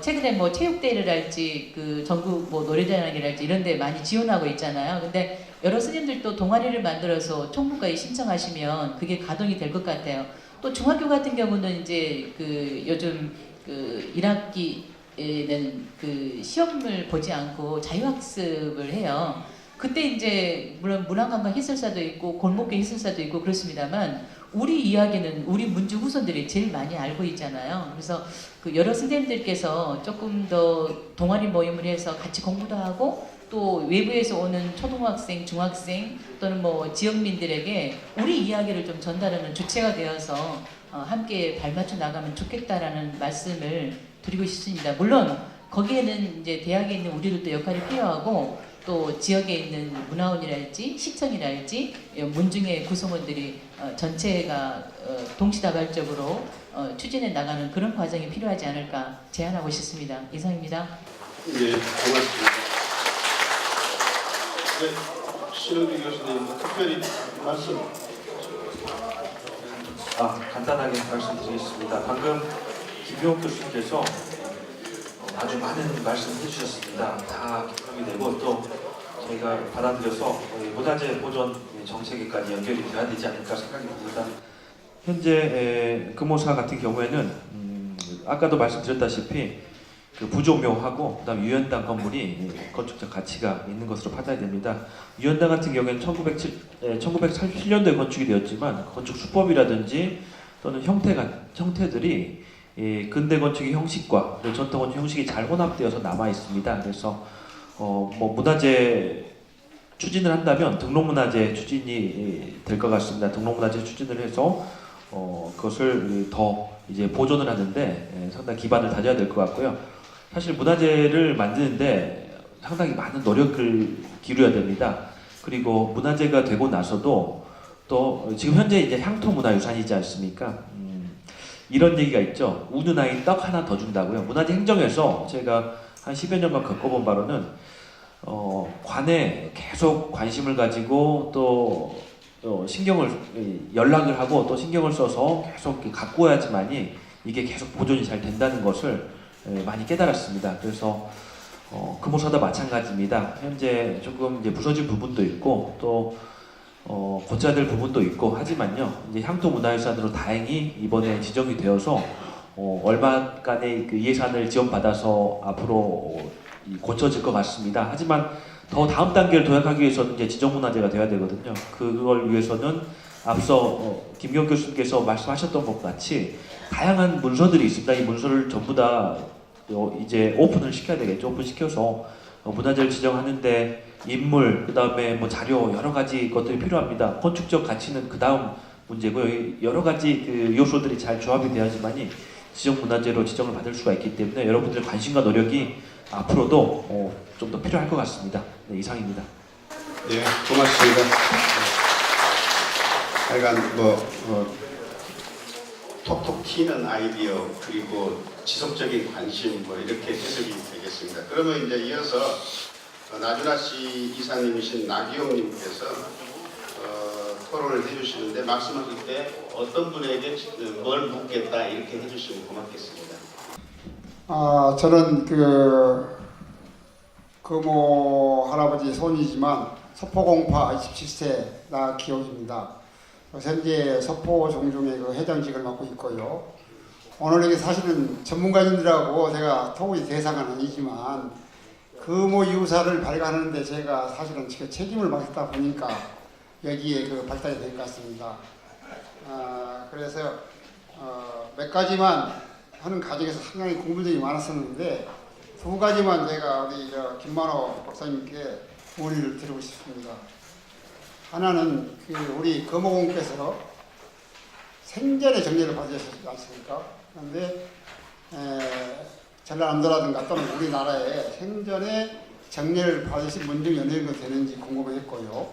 최근에 뭐 체육대회를 할지 그 전국 뭐 노래자랑이랄지 이런 데 많이 지원하고 있잖아요. 근데 여러 스님들도 동아리를 만들어서 총무과에 신청하시면 그게 가동이 될 것 같아요. 또 중학교 같은 경우는 이제 그 요즘 그 1학기에는 그 시험을 보지 않고 자유학습을 해요. 그때 이제 물론 문화관광 해설사도 있고 골목길 해설사도 있고 그렇습니다만 우리 이야기는 우리 문주 후손들이 제일 많이 알고 있잖아요. 그래서 그 여러 선생님들께서 조금 더 동아리 모임을 해서 같이 공부도 하고 또 외부에서 오는 초등학생, 중학생 또는 뭐 지역민들에게 우리 이야기를 좀 전달하는 주체가 되어서 함께 발맞춰 나가면 좋겠다라는 말씀을 드리고 싶습니다. 물론 거기에는 이제 대학에 있는 우리들도 역할이 필요하고 또 지역에 있는 문화원이랄지 시청이랄지 문중의 구성원들이 전체가 동시다발적으로 추진해 나가는 그런 과정이 필요하지 않을까 제안하고 싶습니다. 이상입니다. 네, 고맙습니다. 네, 신은규 교수님 특별히 말씀. 간단하게 말씀드리겠습니다. 방금 김용욱 교수님께서 아주 많은 말씀을 해주셨습니다. 다 기쁨이 되고 또 저희가 받아들여서 문화재 보존 정책에까지 연결이 돼야 되지 않을까 생각이 듭니다. 현재 금호사 같은 경우에는 아까도 말씀드렸다시피 그 부조묘하고 그다음 유연당 건물이 건축적 가치가 있는 것으로 판단이 됩니다. 유연당 같은 경우에는 1937년도에 건축이 되었지만 건축 수법이라든지 또는 형태들이 근대 건축의 형식과 전통 건축 형식이 잘 혼합되어서 남아 있습니다. 그래서 뭐 문화재 추진을 한다면 등록문화재 추진이 될 것 같습니다. 등록문화재 추진을 해서 그것을 더 이제 보존을 하는데 상당히 기반을 다져야 될 것 같고요. 사실 문화재를 만드는데 상당히 많은 노력을 기울여야 됩니다. 그리고 문화재가 되고 나서도 또 지금 현재 이제 향토문화유산이지 않습니까? 이런 얘기가 있죠. 우는 아이 떡 하나 더 준다고요. 문화재 행정에서 제가 한 10여 년간 겪어본 바로는 관에 계속 관심을 가지고 또 연락을 하고 또 신경을 써서 계속 갖고 와야지만이 이게 계속 보존이 잘 된다는 것을 많이 깨달았습니다. 그래서 금호사도 마찬가지입니다. 현재 조금 이제 부서진 부분도 있고 또 고쳐야 될 부분도 있고 하지만요. 이제 향토문화유산으로 다행히 이번에 지정이 되어서 얼마간의 그 예산을 지원받아서 앞으로 고쳐질 것 같습니다. 하지만 더 다음 단계를 도약하기 위해서는 이제 지정문화재가 되어야 되거든요. 그걸 위해서는 앞서 김경 교수님께서 말씀하셨던 것 같이 다양한 문서들이 있습니다. 이 문서를 전부 다 이제 오픈을 시켜야 되겠죠. 오픈시켜서 문화재를 지정하는데 인물, 그 다음에 뭐 자료 여러 가지 것들이 필요합니다. 건축적 가치는 그 다음 문제고요. 여러 가지 그 요소들이 잘 조합이 돼야지만이 지정문화재로 지정을 받을 수가 있기 때문에 여러분들의 관심과 노력이 앞으로도 좀 더 필요할 것 같습니다. 네, 이상입니다. 네, 고맙습니다. 하여간 톡톡 튀는 아이디어 그리고 지속적인 관심 뭐 이렇게 해석이 되겠습니다. 그러면 이제 이어서 나주나씨 이사님이신 나기용님께서 토론을 해주시는데 말씀하실 때 어떤 분에게 뭘 묻겠다 이렇게 해주시면 고맙겠습니다. 저는 금호 할아버지 손이지만 서포공파 27세 나기용입니다. 현재 서포 종중의 그 회장직을 맡고 있고요. 오늘 여기 사실은 전문가님들하고 제가 토의 대상은 아니지만 금호 유사를 발견하는데 제가 사실은 책임을 맡았다 보니까 여기에 발달이 된 것 같습니다. 그래서 몇 가지만 하는 과정에서 상당히 공부들이 많았었는데 두 가지만 제가 우리 김만호 박사님께 문의를 드리고 싶습니다. 하나는 우리 금호공께서 생전에 정례를 받으셨지 않습니까? 그런데 전라남도라든가 또는 우리나라에 생전에 정례를 받으신 문중 연예인도 되는지 궁금했고요.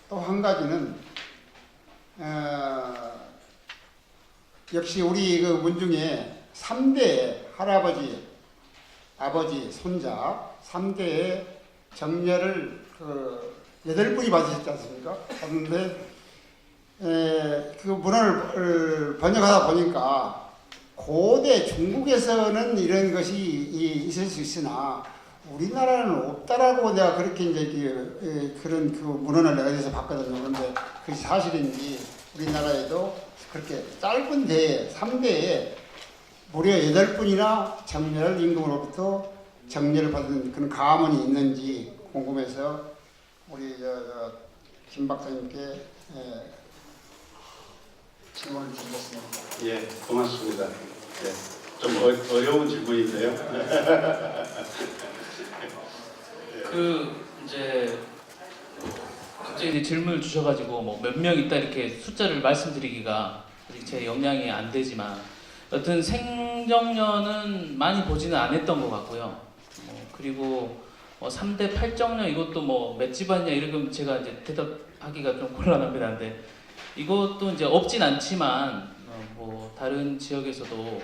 또 한 가지는 역시 우리 그 문중에 3대 할아버지, 아버지, 손자 3대의 정렬을 8분이 받으셨지 않습니까? 그런데 그 문헌을 번역하다 보니까 고대 중국에서는 이런 것이 있을 수 있으나 우리나라는 없다라고 내가 그렇게 이제 그런 그 문헌을 어디서 봤거든요. 그런데 그게 사실인지 우리나라에도 그렇게 짧은 대에 3대에 무려 8분이나 정렬 임금으로부터 정렬을 받은 그런 가문이 있는지 궁금해서 우리 김 박사님께 질문을 드리겠습니다. 예, 고맙습니다. 예, 좀 어려운 질문인데요. 이제 갑자기 질문을 주셔가지고 뭐 몇 명 있다 이렇게 숫자를 말씀드리기가 제 역량이 안 되지만 여튼 생정년은 많이 보지는 않았던 것 같고요. 그리고 3대 8정년 이것도 뭐 몇 집안이냐 이러면 제가 이제 대답하기가 좀 곤란합니다. 근데 이것도 이제 없진 않지만 뭐 다른 지역에서도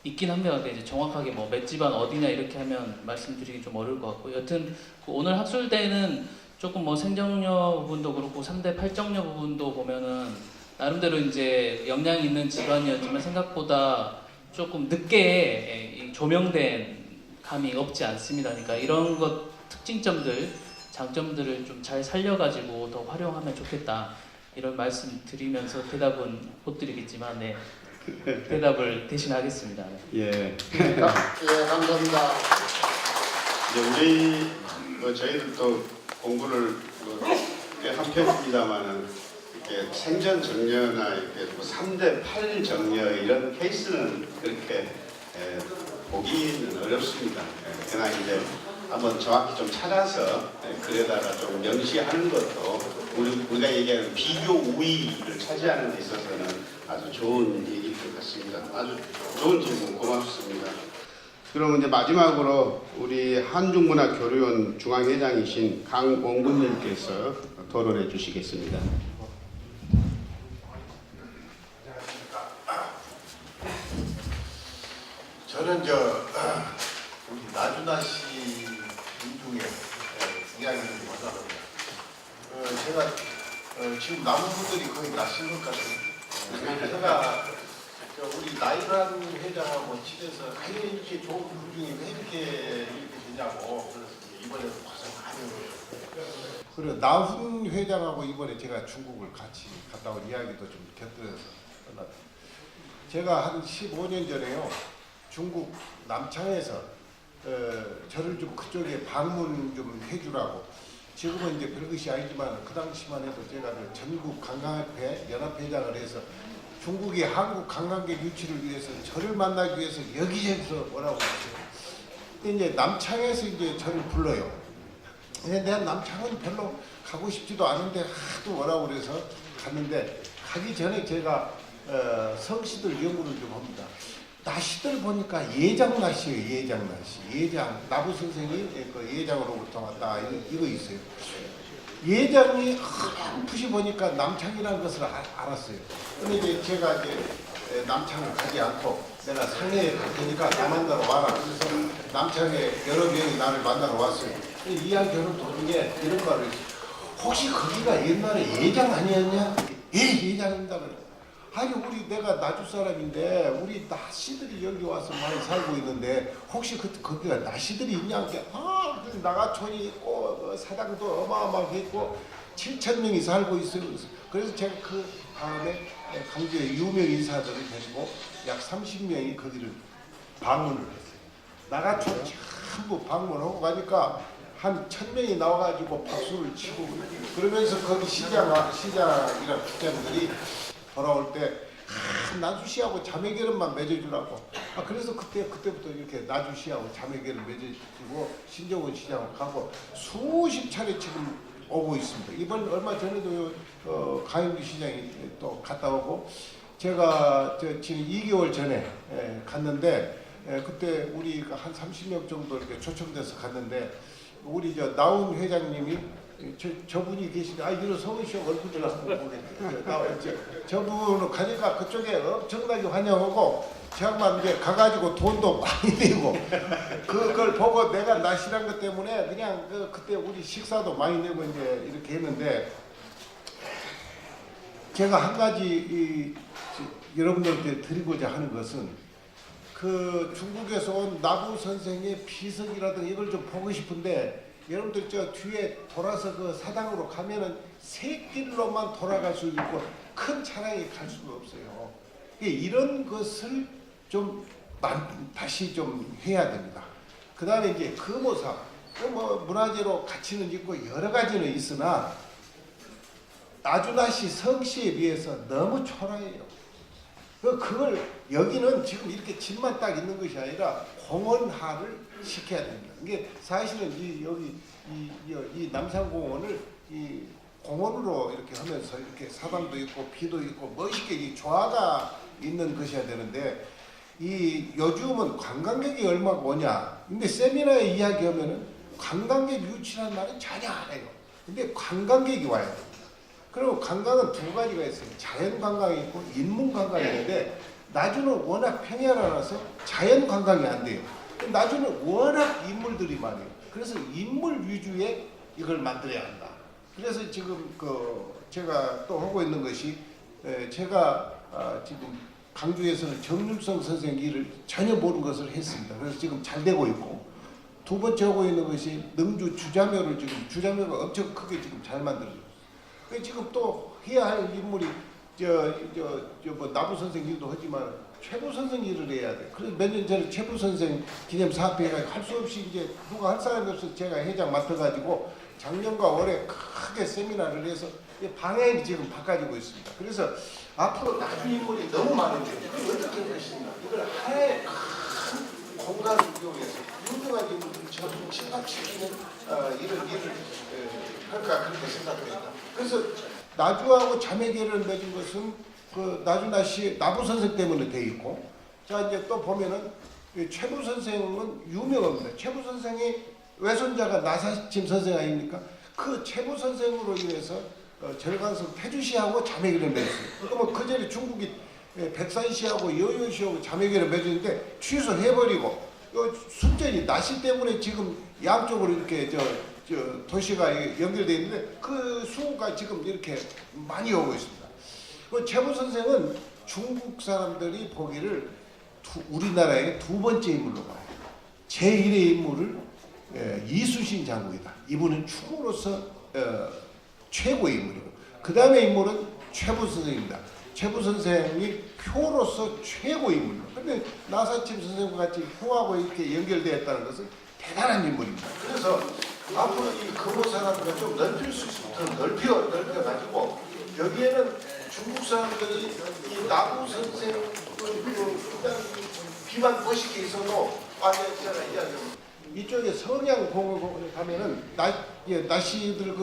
있긴 합니다. 근데 이제 정확하게 뭐 몇 집안 어디냐 이렇게 하면 말씀드리기 좀 어려울 것 같고 여튼 그 오늘 학술대는 조금 뭐 생정녀 부분도 그렇고 3대 8정녀 부분도 보면은 나름대로 이제 역량이 있는 집안이었지만 생각보다 조금 늦게 조명된 감이 없지 않습니다. 그러니까 이런 것 특징점들, 장점들을 좀 잘 살려가지고 더 활용하면 좋겠다 이런 말씀 드리면서 대답은 못 드리겠지만 네. 대답을 대신하겠습니다. 예. 예, 감사합니다. 우리 저희들도 공부를 꽤 한 편입니다만은 이렇게 생전 정려나 이렇게 3대 8 정려 이런 케이스는 그렇게 보기는 어렵습니다. 그러나 이제 한번 정확히 좀 찾아서 글에다가 좀 명시하는 것도 우리가 얘기하는 비교 우위를 차지하는 데 있어서는 아주 좋은 얘기일 것 같습니다. 아주 좋은 질문 고맙습니다. 그럼 이제 마지막으로 우리 한중문화교류원 중앙회장이신 강원군님께서 토론해 주시겠습니다. 저는 우리 나준하 씨 중에 이야기를 좀 하자면 제가 지금 남은 분들이 거의 다 쓴 것 같습니다. 제가 우리 나이란 회장하고 집에서 왜 이렇게 좋은 분 중에 왜 이렇게 되냐고 그래서 이번에도 고생 많이 해요. 그리고 나훈 회장하고 이번에 제가 중국을 같이 갔다 온 이야기도 좀 곁들여서 제가 한 15년 전에요 중국 남창에서 저를 좀 그쪽에 방문 좀 해주라고 지금은 이제 별것이 아니지만 그 당시만 해도 제가 전국 관광협회 연합회장을 해서 중국의 한국 관광객 유치를 위해서 저를 만나기 위해서 여기저기서 오라고 했어요. 근데 이제 남창에서 이제 저를 불러요. 근데 내가 남창은 별로 가고 싶지도 않은데 하도 오라고 그래서 갔는데 가기 전에 제가 성씨들 연구를 좀 합니다. 나시들 보니까 예장 나시예요. 예장 나시. 예장 나부 선생이 그 예장으로부터 왔다 이거 있어요. 예장이 푸시 보니까 남창이라는 것을 알았어요. 근데 이제 제가 이제 남창을 가지 않고 내가 상해에 갈 테니까 나 만나러 와라. 그래서 남창에 여러 명이 나를 만나러 왔어요. 이야기하는 도중에 이런 말을 했어요. 혹시 거기가 옛날에 예장 아니었냐? 예, 예장입니다. 아니 우리 내가 나주 사람인데 우리 나시들이 여기 와서 많이 살고 있는데 혹시 거기가 나시들이 있냐? 나가촌이 있고 사당도 어마어마하게 있고 7,000명이 살고 있어요. 그래서 제가 그 다음에 강주에 유명 인사들을 데리고 약 30명이 거기를 방문을 했어요. 나가촌 전부 방문하고 가니까 한 1,000명이 나와가지고 박수를 치고 그러면서 거기 시장이랑 국장들이 돌아올 때 나주시하고 자매결연만 맺어주라고. 그래서 그때부터 이렇게 나주시하고 자매결연 맺어주고 신정원 시장을 가고 수십 차례 지금 오고 있습니다. 이번 얼마 전에도 가영주 시장이 또 갔다 오고 제가 지금 2개월 전에 갔는데 그때 우리 한 30명 정도 이렇게 초청돼서 갔는데 우리 나훈 회장님이 저분이 계시는데 일어서시오 얼굴을 한번 보겠죠. 저분은 가니까 그쪽에 엄청나게 환영하고 저만 이제 가가지고 돈도 많이 내고 그걸 보고 내가 날씬한 것 때문에 그냥 그때 우리 식사도 많이 내고 이제 이렇게 했는데 제가 한 가지 여러분들께 드리고자 하는 것은 그 중국에서 온 나부 선생의 비석이라든가 이걸 좀 보고 싶은데 여러분들 저 뒤에 돌아서 그 사당으로 가면은 새 길로만 돌아갈 수 있고 큰 차량이 갈 수가 없어요. 이런 것을 좀 다시 좀 해야 됩니다. 그 다음에 이제 금오사, 뭐 문화재로 가치는 있고 여러 가지는 있으나 나주다시 성씨에 비해서 너무 초라해요. 그걸 여기는 지금 이렇게 집만 딱 있는 것이 아니라 공원화를 시켜야 됩니다. 이게 사실은 이 남산공원을 이 공원으로 이렇게 하면서 이렇게 사당도 있고 비도 있고 멋있게 이 조화가 있는 것이어야 되는데 이 요즘은 관광객이 얼마나 오냐. 근데 세미나에 이야기하면은 관광객 유치라는 말은 전혀 안 해요. 근데 관광객이 와야 돼요. 그리고 관광은 두 가지가 있어요. 자연 관광이 있고 인문 관광이 있는데 나주는 워낙 평야라서 자연 관광이 안 돼요. 나주는 워낙 인물들이 많아요. 그래서 인물 위주의 이걸 만들어야 한다. 그래서 지금 제가 또 하고 있는 것이 제가 지금 강주에서는 정률성 선생 일을 전혀 모르는 것을 했습니다. 그래서 지금 잘 되고 있고 두 번째 하고 있는 것이 능주 주자묘를 지금 주자묘가 엄청 크게 지금 잘 만들어졌어요. 지금 또 해야 할 인물이 뭐 나부 선생 일도 하지만 최부 선생 일을 해야 돼. 그래서 몇 년 전에 최부 선생 기념 사업회가 할 수 없이 이제 누가 할 사람이 없어서 제가 회장 맡아가지고 작년과 올해 크게 세미나를 해서 방향이 지금 바꿔지고 있습니다. 그래서 앞으로 나주 인물이 너무 많은데 그걸 어떻게 할 것인가. 이걸 하나의 큰 공간을 이용해서 유명한 인물들을 전부 집합시키는 일을 할까 그렇게 생각합니다. 그래서 나주하고 자매계를 맺은 것은 그 나주나시 나부 선생 때문에 돼 있고, 자 이제 또 보면은 최부 선생은 유명합니다. 최부 선생이 외손자가 나사침 선생 아닙니까? 그 최부 선생으로 인해서 절강성 태주시하고 자매계를 맺었어요. 그러면 그 전에 중국이 백산시하고 여효시하고 자매계를 맺었는데 취소해버리고 순전히 나시 때문에 지금 양쪽으로 이렇게 도시가 연결되어 있는데 그 수가 지금 이렇게 많이 오고 있습니다. 그 최부 선생은 중국 사람들이 보기를 우리나라의 두 번째 인물로 봐요. 제1의 인물을 이수신 장군이다. 이분은 충으로서 최고의 인물이고 그 다음에 인물은 최부 선생입니다. 최부 선생이 표로서 최고의 인물입니다. 그런데 나사침 선생과 같이 표하고 이렇게 연결되었다는 것은 대단한 인물입니다. 그래서 앞으로 이 금오사람을 좀 넓힐 수 있으면 더 넓혀가지고 여기에는 중국 사람들이 이 나부 선생을 비만 멋있게 있어도 빠져있잖아 이야기합니다. 이쪽에 성양공원에 가면은 나시들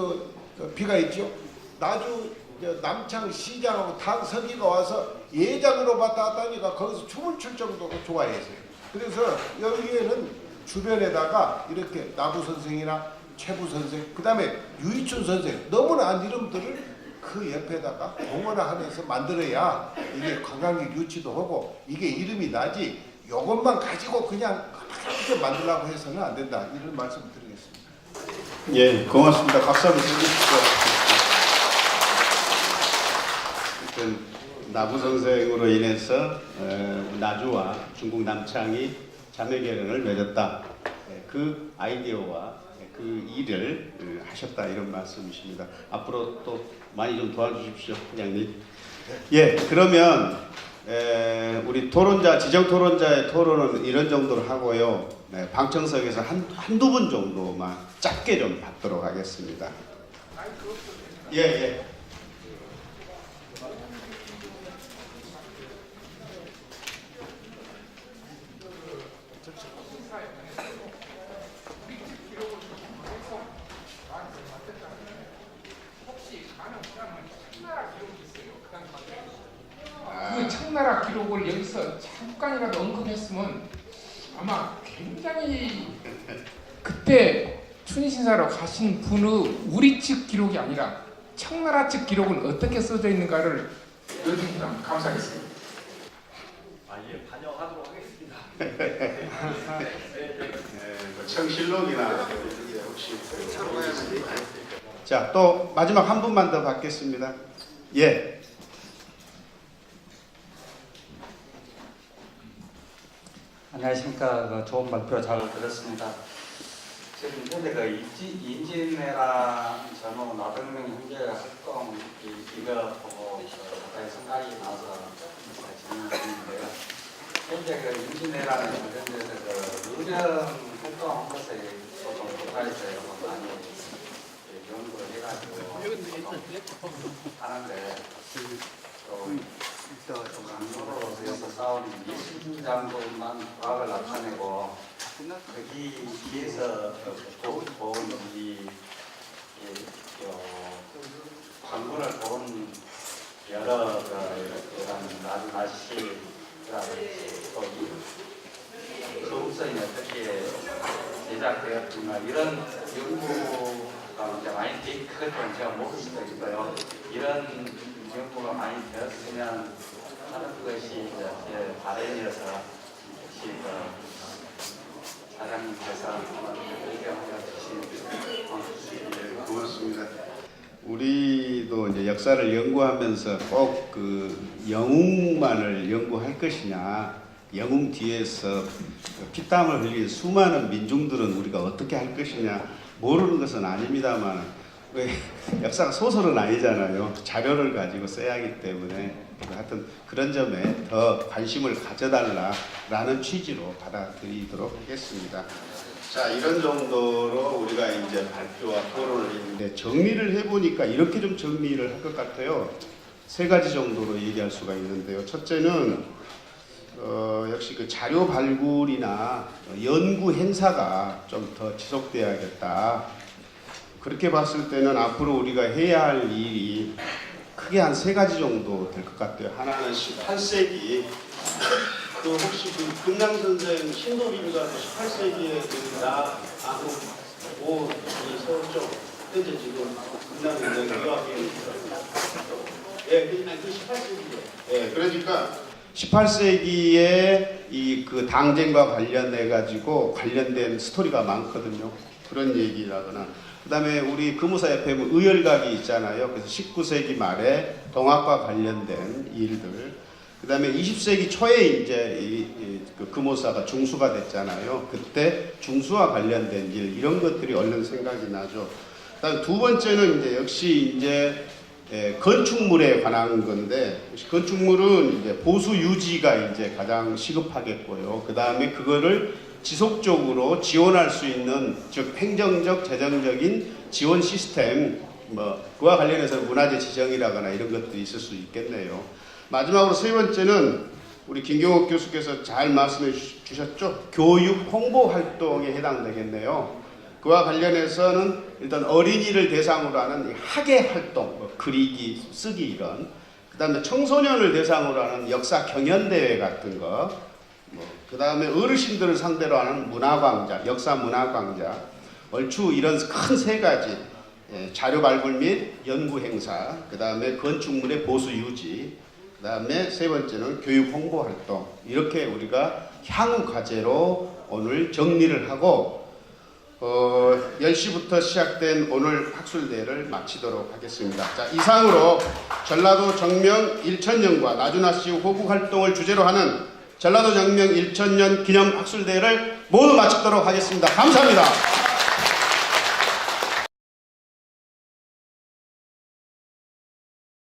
비가 있죠. 나주 남창 시장하고 당서기가 와서 예장으로 왔다 갔다 하니까 거기서 춤을 출 정도로 좋아했어요. 그래서 여기에는 주변에다가 이렇게 나부 선생이나 최부 선생, 그 다음에 유이춘 선생 너무나 한 이름들을 그 옆에다가 공헌화하면서 만들어야 이게 관광객 유치도 하고 이게 이름이 나지 이것만 가지고 그냥 그렇게 만들려고 해서는 안 된다. 이런 말씀을 드리겠습니다. 예, 고맙습니다. 박수 한번 주십시오. 나부 선생으로 인해서 나주와 중국 남창이 자매결연을 맺었다. 그 아이디어와 그 일을 하셨다 이런 말씀이십니다. 앞으로 또 많이 좀 도와주십시오, 회장님. 예, 그러면 우리 토론자, 지정 토론자의 토론은 이런 정도로 하고요. 방청석에서 한두 분 정도만 짧게 좀 받도록 하겠습니다. 예. 그 청나라 기록을 여기서 잠깐이라도 언급했으면 아마 굉장히 그때 춘신사로 가신 분의 우리 측 기록이 아니라 청나라 측 기록은 어떻게 써져 있는가를 여쭈시면 감사하겠습니다. 예, 반영하도록 하겠습니다. 청실록이나 혹시 자, 또 마지막 한 분만 더 받겠습니다. 예. 안녕하십니까. 좋은 발표 잘 들었습니다. 지금 현재 인진내랑 전후 나동명 형제 활동 이거 보고 가장 생각이 나서 질문 드리는데요. 현재 인진내랑 관련돼서 의령 활동한 것에 좀 국가에서 많이 연구를 해가지고 하는데 또 강도로서 싸우는 미신장도만 과학을 나타내고 거기에서 본 광고를 본 여러 이런 날씨라든지 또 거북선이 어떻게 제작되었지만 이런 연구가 이제 많이 그것도 제가 모를 수도 있어요. 이런 연구가 많이 되었으면 하는 것이 제 바람이어서 혹시 사장님께서 의견을 주시면 고맙습니다. 우리도 이제 역사를 연구하면서 꼭 그 영웅만을 연구할 것이냐, 영웅 뒤에서 피땀을 흘린 수많은 민중들은 우리가 어떻게 할 것이냐 모르는 것은 아닙니다만 역사가 소설은 아니잖아요. 자료를 가지고 써야 하기 때문에 하여튼 그런 점에 더 관심을 가져달라라는 취지로 받아들이도록 하겠습니다. 자, 이런 정도로 우리가 이제 발표와 토론을 했는데 정리를 해보니까 이렇게 좀 정리를 할 것 같아요. 세 가지 정도로 얘기할 수가 있는데요. 첫째는 역시 그 자료 발굴이나 연구 행사가 좀 더 지속돼야겠다. 그렇게 봤을 때는 앞으로 우리가 해야 할 일이 크게 한 세 가지 정도 될 것 같아요. 하나는 18세기 그 혹시 그 금양 선생 신도림가 18세기에 오 서쪽 현재 지금 금양 선생 유학이 그 18세기에 그러니까 18세기에 이 그 당쟁과 관련해 가지고 관련된 스토리가 많거든요. 그런 얘기라거나 그다음에 우리 금호사협회 의열각이 있잖아요. 그래서 19세기 말에 동학과 관련된 일들. 그다음에 20세기 초에 이제 그 금호사가 중수가 됐잖아요. 그때 중수와 관련된 일 이런 것들이 얼른 생각이 나죠. 그다음 두 번째는 이제 역시 이제 건축물에 관한 건데 건축물은 이제 보수 유지가 이제 가장 시급하겠고요. 그다음에 그거를 지속적으로 지원할 수 있는 즉 행정적 재정적인 지원 시스템 그와 관련해서 문화재 지정이라거나 이런 것도 있을 수 있겠네요. 마지막으로 세 번째는 우리 김경옥 교수께서 잘 말씀해 주셨죠. 교육 홍보 활동에 해당되겠네요. 그와 관련해서는 일단 어린이를 대상으로 하는 학예 활동, 그리기, 쓰기 이런 그 다음에 청소년을 대상으로 하는 역사 경연대회 같은 거 그 다음에 어르신들을 상대로 하는 문화광장, 역사 문화광장 얼추 이런 큰 세 가지 자료 발굴 및 연구 행사 그 다음에 건축물의 보수 유지 그 다음에 세 번째는 교육 홍보 활동 이렇게 우리가 향후 과제로 오늘 정리를 하고 10시부터 시작된 오늘 학술대회를 마치도록 하겠습니다. 자, 이상으로 전라도 정명 1000년과 나주나씨 호국 활동을 주제로 하는 전라도 정명 1000년 기념 학술대회를 모두 마치도록 하겠습니다. 감사합니다.